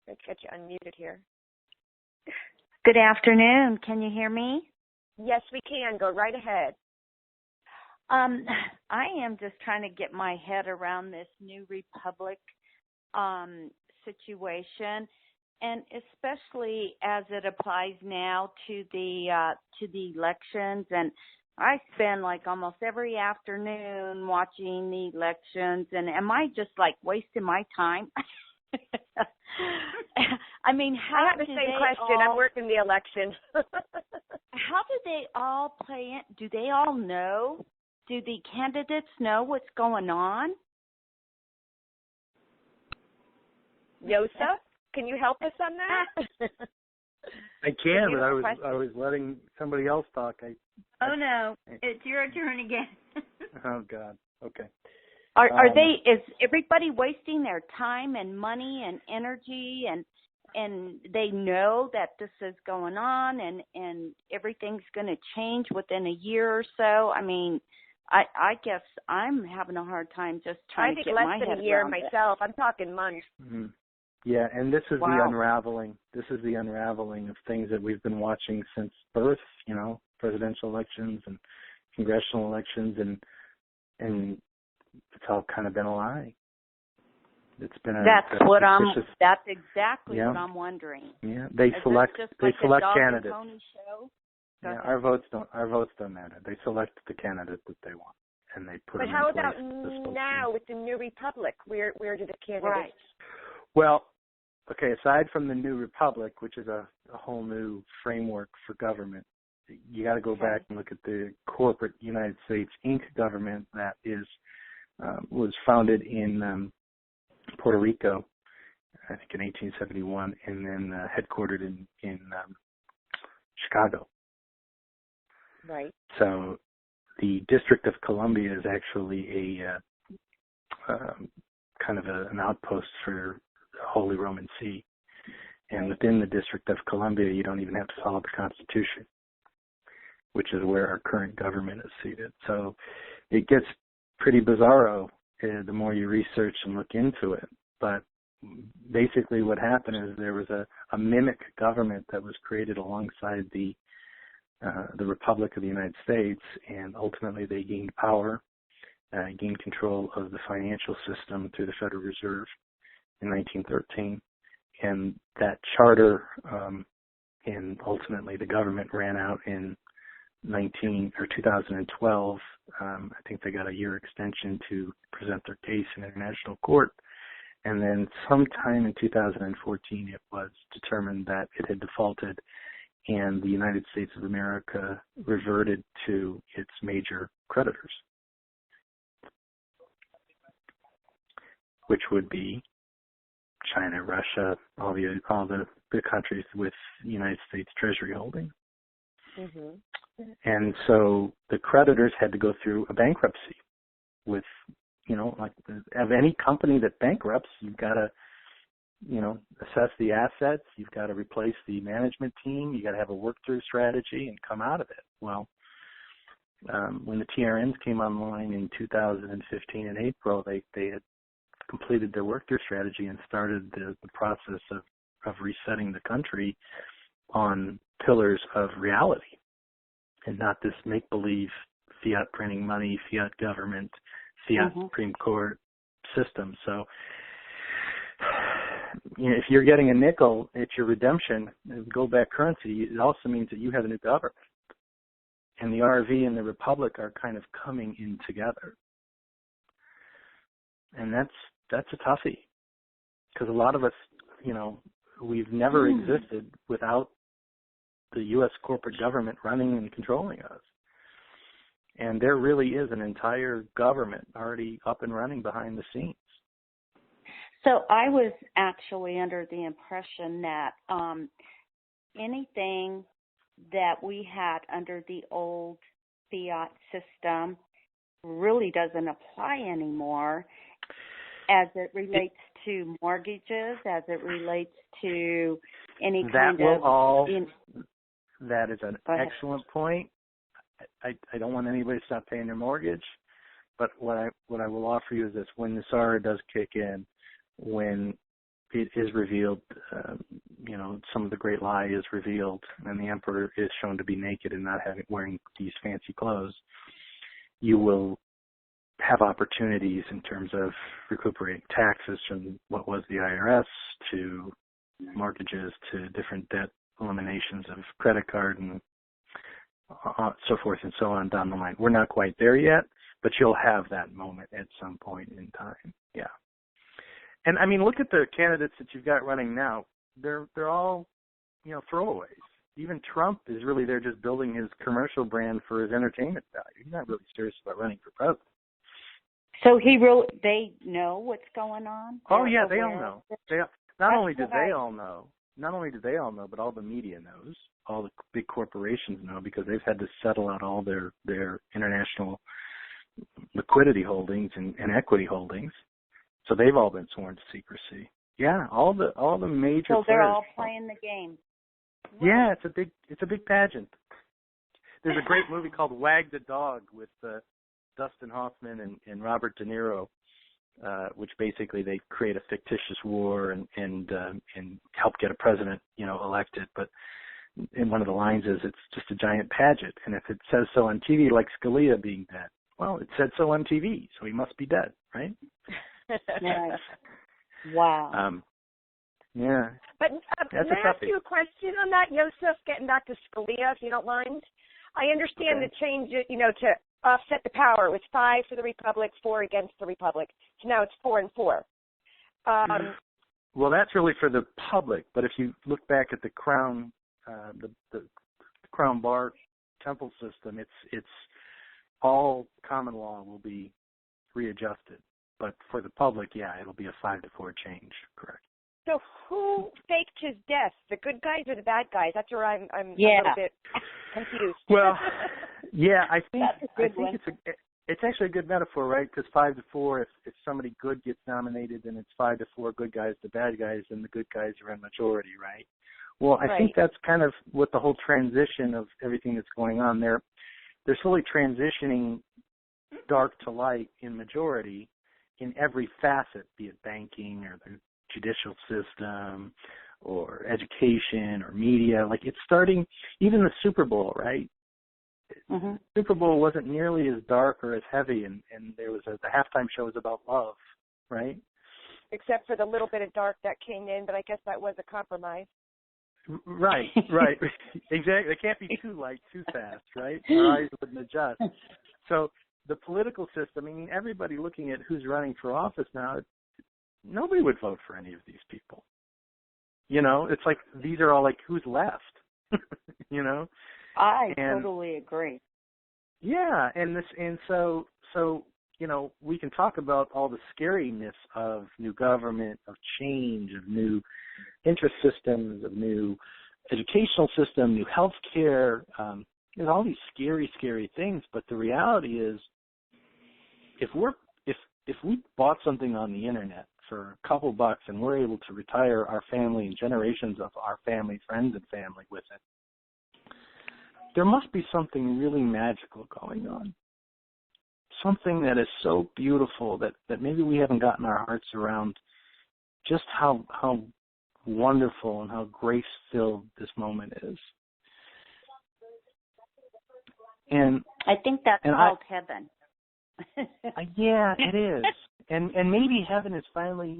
Let's get you unmuted here. Good afternoon. Can you hear me? Yes, we can. Go right ahead. I am just trying to get my head around this New Republic situation, and especially as it applies now to the elections. And I spend like almost every afternoon watching the elections, and am I just like wasting my time? I mean, I have the same question. I'm working the election. How do they all play in? Do they all know? Do the candidates know what's going on? Yosa, can you help us on that? I can, but I was letting somebody else talk. Oh no, it's your turn again. Oh God. Okay. Is everybody wasting their time and money and energy and they know that this is going on and everything's going to change within a year or so? I mean, I guess I'm having a hard time just trying to get my head around it. I think less than a year myself. I'm talking months. Mm-hmm. Yeah, and this is the unraveling. This is the unraveling of things that we've been watching since birth. You know, presidential elections and congressional elections, and it's all kind of been a lie. It's been That's exactly what I'm wondering. Yeah, they select candidates. Yeah, our votes don't matter. They select the candidate that they want, and they put. But how about now with the New Republic? Where do the candidates? Right. Well, okay, aside from the New Republic, which is a whole new framework for government, you got to go back and look at the corporate United States Inc. government that was founded in Puerto Rico, I think in 1871, and then headquartered in Chicago. Right. So the District of Columbia is actually a kind of an outpost for the Holy Roman See. And within the District of Columbia, you don't even have to follow the Constitution, which is where our current government is seated. So it gets pretty bizarro the more you research and look into it. But basically what happened is there was a mimic government that was created alongside the Republic of the United States, and ultimately they gained power, gained control of the financial system through the Federal Reserve in 1913. And that charter and ultimately the government ran out in 2012. I think they got a year extension to present their case in international court. And then sometime in 2014, it was determined that it had defaulted, and the United States of America reverted to its major creditors, which would be China, Russia, all the countries with United States Treasury holding. Mm-hmm. And so the creditors had to go through a bankruptcy with, of any company that bankrupts, you've got to, assess the assets, you've got to replace the management team, you got to have a work-through strategy and come out of it. Well, when the TRNs came online in 2015 in April, they had completed their work-through strategy and started the process of resetting the country on pillars of reality and not this make-believe fiat printing money, fiat government, fiat Supreme Court system. So, if you're getting a nickel at your redemption, gold back currency, it also means that you have a new government. And the RV and the Republic are kind of coming in together. And that's a toughie. Because a lot of us, we've never existed without the U.S. corporate government running and controlling us. And there really is an entire government already up and running behind the scenes. So I was actually under the impression that anything that we had under the old fiat system really doesn't apply anymore as it relates to mortgages, as it relates to any kind of... That is an excellent point. I don't want anybody to stop paying their mortgage, but what I will offer you is this: when the SARA does kick in, when it is revealed, some of the great lie is revealed, and the emperor is shown to be naked and not wearing these fancy clothes, you will have opportunities in terms of recuperating taxes from what was the IRS to mortgages to different debt eliminations of credit card and so forth and so on down the line. We're not quite there yet, but you'll have that moment at some point in time. Yeah. And I mean, look at the candidates that you've got running now. They're all, throwaways. Even Trump is really there just building his commercial brand for his entertainment value. He's not really serious about running for president. So they know what's going on? Oh yeah, they all know. Not only do they all know, but all the media knows. All the big corporations know because they've had to settle out all their international liquidity holdings and equity holdings. So they've all been sworn to secrecy. Yeah, all the major So they're players. all playing the game. Yeah, it's a big pageant. There's a great movie called Wag the Dog with Dustin Hoffman and Robert De Niro, which basically they create a fictitious war and help get a president, elected. But in one of the lines is it's just a giant pageant, and if it says so on TV, like Scalia being dead, well, it said so on TV, so he must be dead, right? Right. Wow. Yeah. But may I ask you a question on that, Yosef, getting back to Scalia, if you don't mind? I understand the change, to offset the power. It was 5 for the Republic, 4 against the Republic. So now it's 4 and 4. Well, that's really for the public. But if you look back at the Crown, the Crown Bar Temple system, it's all common law will be readjusted. But for the public, it'll be a 5-4 change. Correct. So who faked his death? The good guys or the bad guys? That's where I'm a little bit confused. Well, yeah, I think it's actually a good metaphor, right? Because 5-4, if somebody good gets nominated, then it's 5-4 good guys to bad guys, and the good guys are in majority, right? Well, I think that's kind of what the whole transition of everything that's going on there. They're slowly transitioning dark to light in majority in every facet, be it banking or the judicial system or education or media. Like it's starting, even the Super Bowl, right? Mm-hmm. Super Bowl wasn't nearly as dark or as heavy, and there was the halftime show was about love, right? Except for the little bit of dark that came in, but I guess that was a compromise. Right. Exactly. It can't be too light, too fast, right? Our eyes wouldn't adjust. So the political system, I mean, everybody looking at who's running for office now, nobody would vote for any of these people. It's like these are all like who's left. I totally agree. Yeah, and so we can talk about all the scariness of new government, of change, of new interest systems, of new educational system, new health care. There's all these scary things, but the reality is if we bought something on the internet for a couple bucks and we're able to retire our family and generations of our family, friends and family with it, there must be something really magical going on. Something that is so beautiful that maybe we haven't gotten our hearts around just how wonderful and how grace-filled this moment is. And I think that's called heaven. Yeah, it is. And maybe heaven is finally,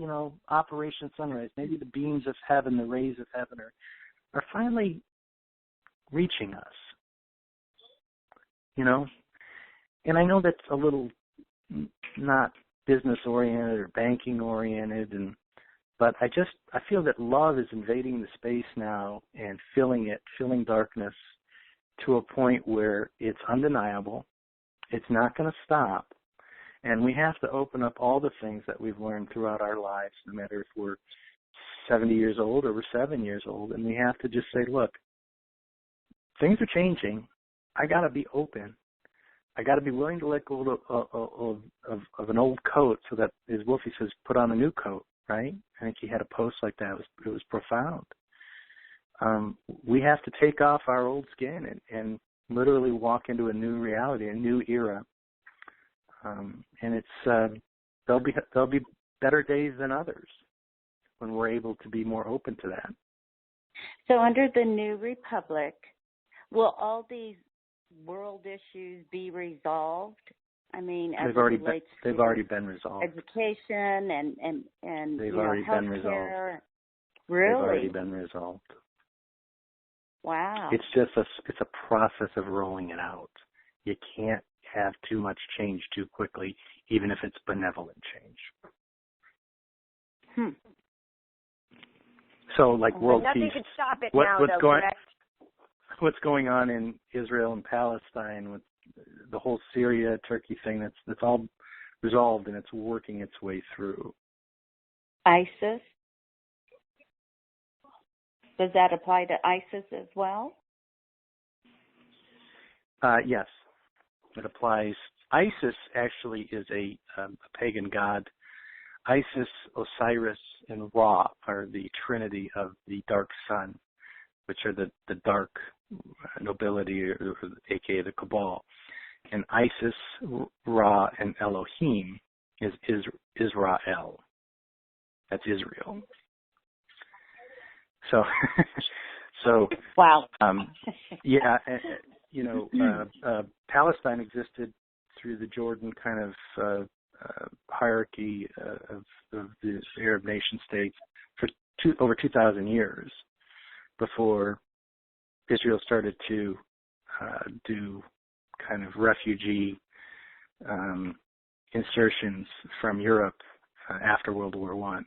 Operation Sunrise. Maybe the beams of heaven, the rays of heaven are finally reaching us. And I know that's a little not business oriented or banking oriented, but I feel that love is invading the space now and filling darkness to a point where it's undeniable. It's not going to stop. And we have to open up all the things that we've learned throughout our lives, no matter if we're 70 years old or we're 7 years old. And we have to just say, look, things are changing. I got to be open. I got to be willing to let go of an old coat so that, as Wolfie says, put on a new coat, right? I think he had a post like that. It was profound. We have to take off our old skin and literally walk into a new reality, a new era. And it's there'll be better days than others when we're able to be more open to that. So under the new republic, will all these world issues be resolved? I mean, as they've already been resolved. Education and they've already been healthcare. resolved. Really? They've already been resolved. Wow. It's just it's a process of rolling it out. You can't have too much change too quickly, even if it's benevolent change. So, like world nothing peace. can stop it now, correct? What's going on in Israel and Palestine with the whole Syria, Turkey thing? That's all resolved and it's working its way through. ISIS. Does that apply to ISIS as well? Yes, it applies. ISIS actually is a pagan god. Isis, Osiris, and Ra are the trinity of the dark sun, which are the dark nobility, or aka the Cabal. And Isis, Ra, and Elohim is Israel. That's Israel. So wow. Yeah, Palestine existed through the Jordan kind of hierarchy of the Arab nation states for over 2,000 years before Israel started to do kind of refugee insertions from Europe after World War I.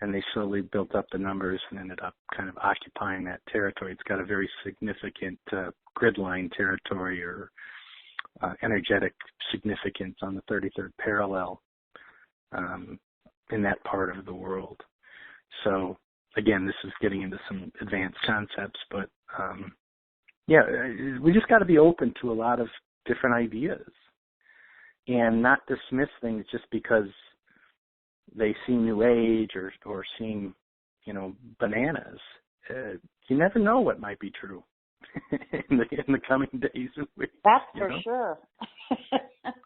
And they slowly built up the numbers and ended up kind of occupying that territory. It's got a very significant grid line territory or energetic significance on the 33rd parallel in that part of the world. So, again, this is getting into some advanced concepts, but we just got to be open to a lot of different ideas and not dismiss things just because they seem new age or seem, bananas. You never know what might be true in the coming days and weeks. That's for sure.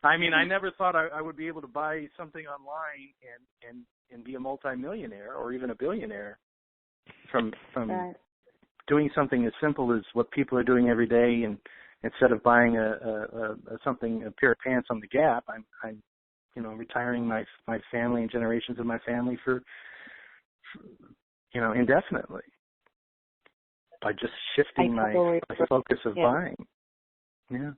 I mean, I never thought I would be able to buy something online and be a multimillionaire or even a billionaire from right. doing something as simple as what people are doing every day. And instead of buying a pair of pants on the Gap, I'm retiring my family and generations of my family for indefinitely by just shifting my focus of buying. Yeah.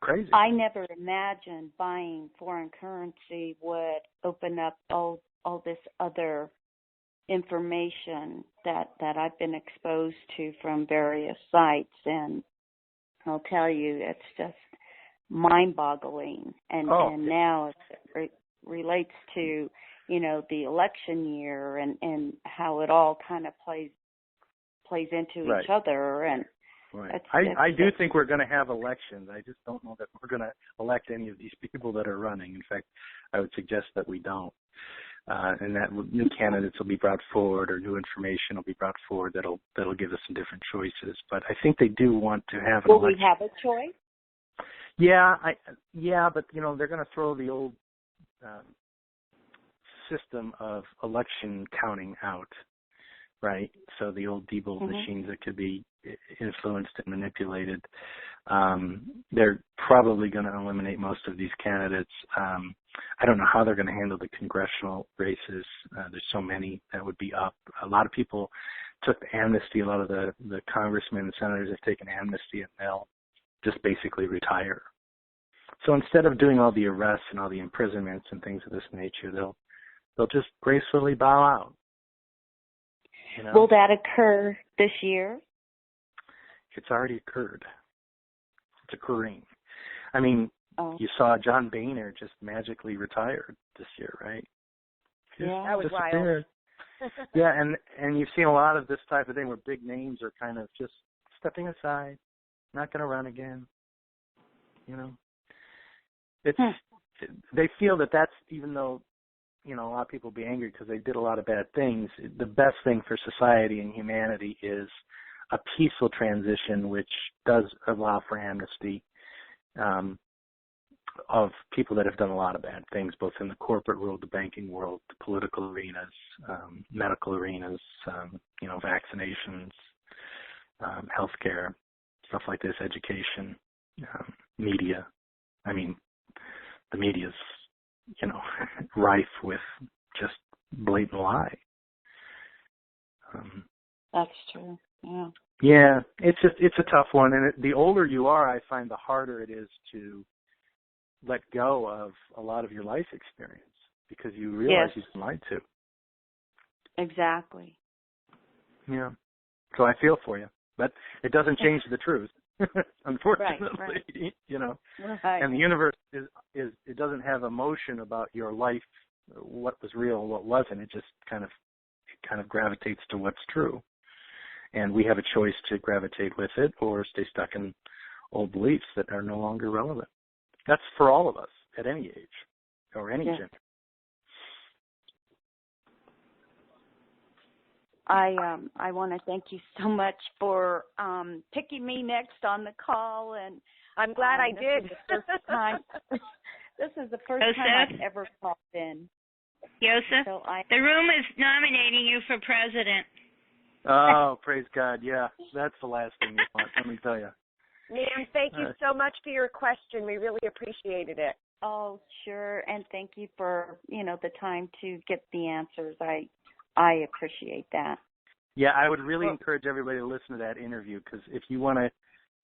Crazy. I never imagined buying foreign currency would open up all this other information that I've been exposed to from various sites, and I'll tell you, it's just mind-boggling, and now it relates to the election year and how it all kind of plays into each other. And right. I do think we're going to have elections. I just don't know that we're going to elect any of these people that are running. In fact, I would suggest that we don't, and that new candidates will be brought forward or new information will be brought forward that'll give us some different choices. But I think they do want to have an election. Will we have a choice? Yeah, but they're going to throw the old system of election counting out, right? So the old Diebold machines that could be influenced and manipulated. They're probably going to eliminate most of these candidates. I don't know how they're going to handle the congressional races. There's so many that would be up. A lot of people took the amnesty. A lot of the congressmen and senators have taken amnesty, and they'll just basically retire. So instead of doing all the arrests and all the imprisonments and things of this nature, they'll just gracefully bow out. Will that occur this year? It's already occurred. It's occurring. I mean, you saw John Boehner just magically retired this year, right? Yeah, that was wild. Yeah, and you've seen a lot of this type of thing where big names are kind of just stepping aside, not going to run again. It's they feel that's, even though a lot of people will be angry because they did a lot of bad things, the best thing for society and humanity is a peaceful transition, which does allow for amnesty of people that have done a lot of bad things, both in the corporate world, the banking world, the political arenas, medical arenas, vaccinations, healthcare, stuff like this, education, media. I mean, the media's, rife with just blatant lie. That's true. Yeah. Yeah, it's a tough one, and the older you are, I find the harder it is to let go of a lot of your life experience because you realize you've been lied to. Exactly. Yeah. So I feel for you, but it doesn't change the truth, unfortunately. Right. You know, right. And the universe is it doesn't have emotion about your life, what was real, what wasn't. It just kind of gravitates to what's true. And we have a choice to gravitate with it or stay stuck in old beliefs that are no longer relevant. That's for all of us at any age or any gender. I want to thank you so much for picking me next on the call, and I'm glad I did. This is the first time I've ever called in. Yosef, so the room is nominating you for president. Oh, praise God. Yeah, that's the last thing you want, let me tell you. Ma'am, thank you so much for your question. We really appreciated it. Oh, sure. And thank you for, the time to get the answers. I appreciate that. Yeah, I would really encourage everybody to listen to that interview because if you want to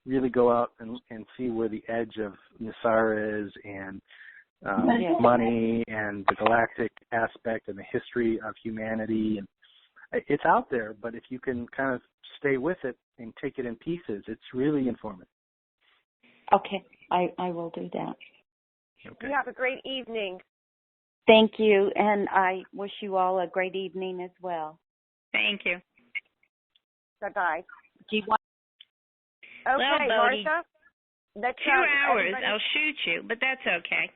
really go out and see where the edge of Nisara is and money and the galactic aspect and the history of humanity, and it's out there, but if you can kind of stay with it and take it in pieces, it's really informative. Okay, I will do that. Okay. You have a great evening. Thank you, and I wish you all a great evening as well. Thank you. Bye-bye. Do you want? Okay, well, Bodhi, Martha. 2 hours, I'll shoot you, but that's okay.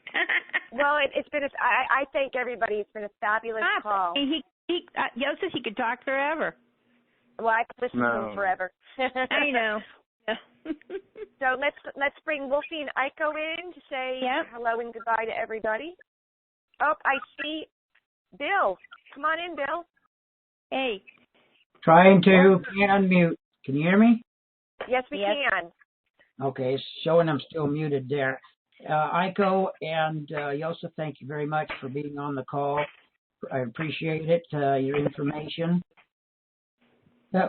Well, it's been. I thank everybody. It's been a fabulous call. Yosef, he could talk forever. Well, I could listen to him forever. I know. So let's bring Wolfie and Aiko in to say hello and goodbye to everybody. Oh, I see Bill. Come on in, Bill. Hey. Trying to, can't unmute. Can you hear me? Yes, we can. Okay, it's showing I'm still muted there. Aiko and Yosef, thank you very much for being on the call. I appreciate it, your information.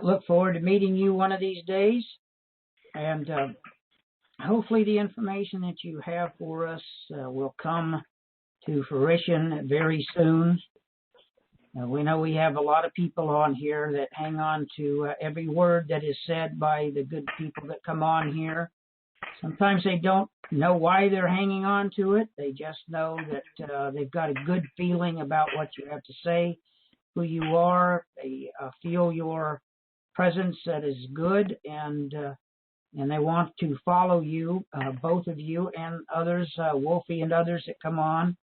Look forward to meeting you one of these days. And hopefully the information that you have for us will come to fruition very soon. We know we have a lot of people on here that hang on to every word that is said by the good people that come on here. Sometimes they don't know why they're hanging on to it. They just know that they've got a good feeling about what you have to say, who you are. They feel your presence that is good, and they want to follow you, both of you and others, Wolfie and others that come on.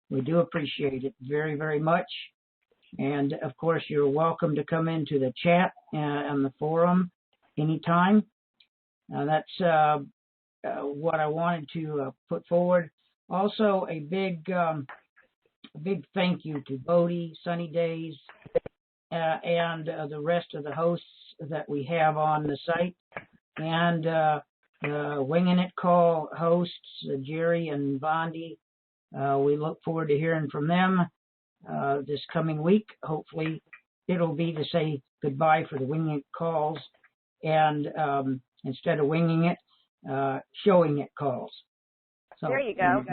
We do appreciate it very, very much. And, of course, you're welcome to come into the chat and the forum anytime. That's what I wanted to put forward. Also, a big thank you to Bodhi, Sunny Days, and the rest of the hosts that we have on the site, and the Winging It Call hosts, Jerry and Bondi. We look forward to hearing from them this coming week. Hopefully, it'll be to say goodbye for the Winging It Calls, and instead of winging it, showing it calls. So, there you go.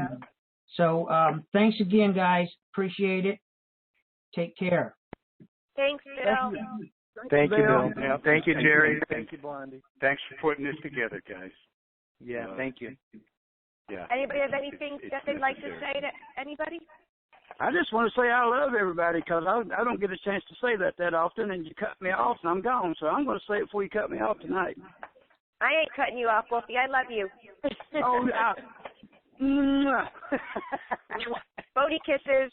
So thanks again, guys. Appreciate it. Take care. Thanks, Bill. Thank you, Bill. Yeah. Thank you, Jerry. Thank you, Blondie. Thanks for putting this together, guys. Yeah, thank you. Yeah. Anybody have anything that they'd like to say to anybody? I just want to say I love everybody because I don't get a chance to say that often, and you cut me off and I'm gone. So I'm going to say it before you cut me off tonight. I ain't cutting you off, Wolfie. I love you. Oh, Bodhi kisses.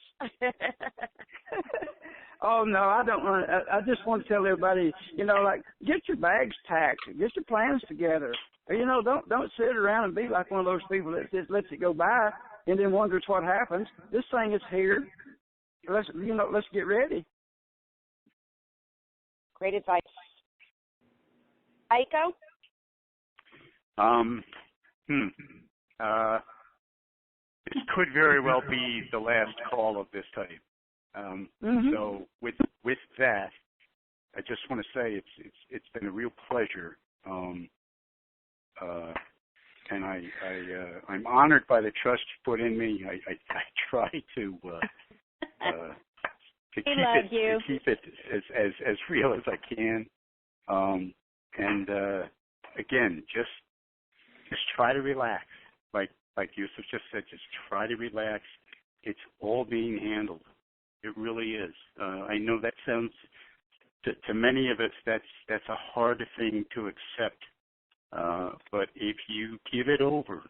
Oh no, I don't want. I just want to tell everybody, get your bags packed, get your plans together. Don't sit around and be like one of those people that just lets it go by and then wonders what happens. This thing is here. Let's get ready. Great advice. Aiko? This could very well be the last call of this type. So with that, I just want to say it's been a real pleasure, and I'm honored by the trust you put in me. I try to keep it as real as I can, and again, just try to relax. Like Yusuf just said, just try to relax. It's all being handled. It really is. I know that sounds to many of us that's a hard thing to accept. But if you give it over,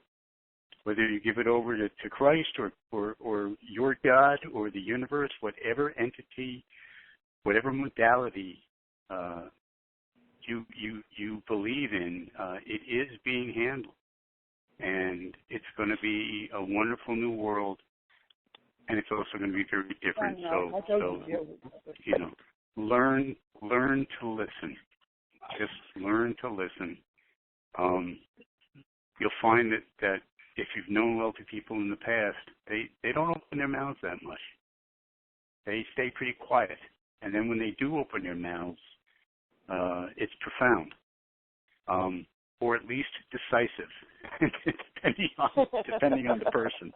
whether you give it over to Christ or your God or the universe, whatever entity, whatever modality you believe in, it is being handled. And it's going to be a wonderful new world, and it's also going to be very different. So learn to listen. Just learn to listen. You'll find that if you've known wealthy people in the past, they don't open their mouths that much. They stay pretty quiet, and then when they do open their mouths, it's profound. Or at least decisive, depending on the person.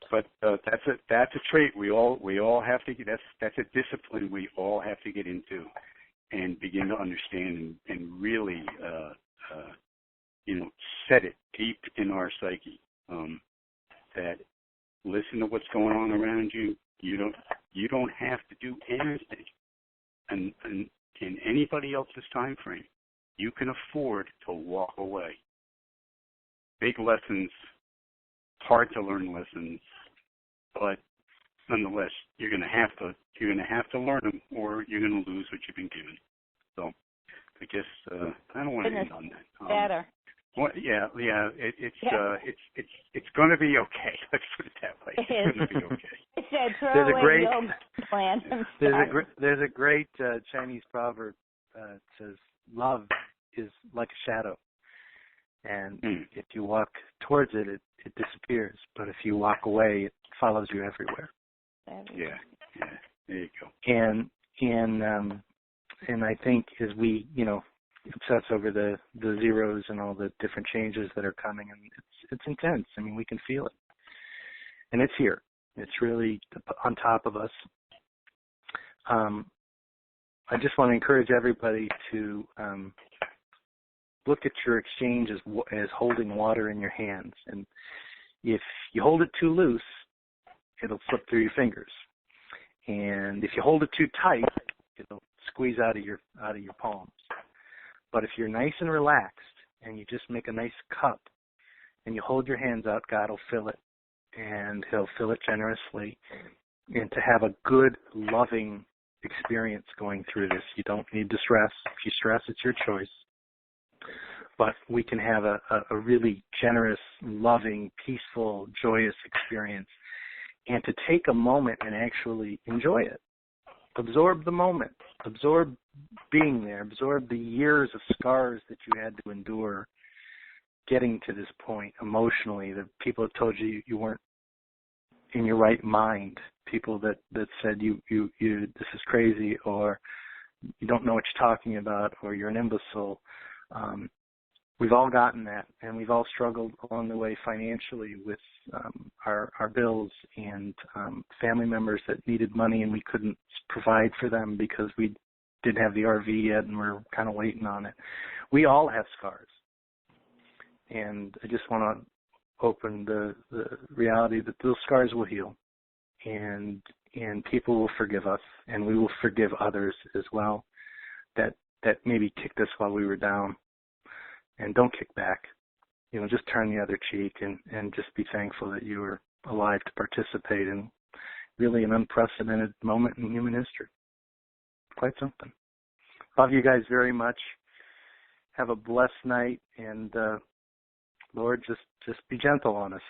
But that's a trait we all have to get. That's a discipline we all have to get into, and begin to understand and really, set it deep in our psyche. That listen to what's going on around you. You don't have to do anything, and in anybody else's time frame. You can afford to walk away. Big lessons, hard to learn lessons, but nonetheless, you're going to have to learn them, or you're going to lose what you've been given. So, I guess I don't want to end on that. Better. Well, yeah. It's going to be okay. Let's put it that way. It's going to be okay. There's a great Chinese proverb that says, "Love is like a shadow, and if you walk towards it, it disappears. But if you walk away, it follows you everywhere." Yeah. There you go. And I think as we obsess over the zeros and all the different changes that are coming, and it's intense. I mean, we can feel it, and it's here. It's really on top of us. I just want to encourage everybody to look at your exchange as holding water in your hands. And if you hold it too loose, it'll slip through your fingers. And if you hold it too tight, it'll squeeze out of your palms. But if you're nice and relaxed and you just make a nice cup and you hold your hands out, God will fill it, and He'll fill it generously. And to have a good, loving experience going through this. You don't need to stress. If you stress, it's your choice. But we can have a really generous, loving, peaceful, joyous experience. And to take a moment and actually enjoy it. Absorb the moment. Absorb being there. Absorb the years of scars that you had to endure getting to this point emotionally. The people that told you you weren't in your right mind. People that said you this is crazy, or you don't know what you're talking about, or you're an imbecile. We've all gotten that, and we've all struggled along the way financially with our bills and family members that needed money and we couldn't provide for them because we didn't have the RV yet and we're kind of waiting on it. We all have scars, and I just want to open the reality that those scars will heal. And people will forgive us, and we will forgive others as well that maybe kicked us while we were down. And don't kick back. Just turn the other cheek and just be thankful that you were alive to participate in really an unprecedented moment in human history. Quite something. Love you guys very much. Have a blessed night, and Lord, just be gentle on us.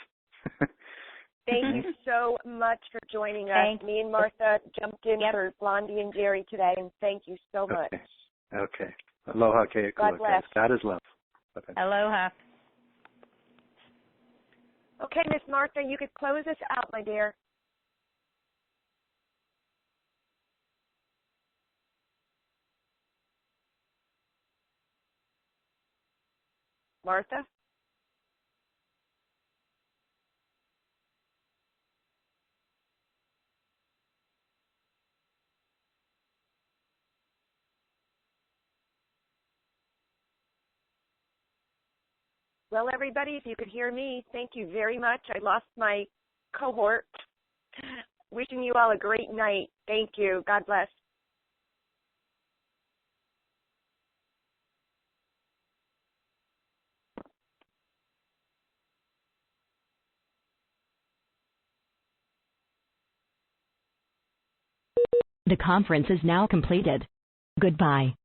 Thank you so much for joining us. Me and Martha jumped in for Blondie and Jerry today, and thank you so much. Okay. Aloha, keikula. God bless. God is love. Bye-bye. Aloha. Okay, Miss Martha, you could close us out, my dear. Martha? Well, everybody, if you could hear me, thank you very much. I lost my cohort. Wishing you all a great night. Thank you. God bless. The conference is now completed. Goodbye.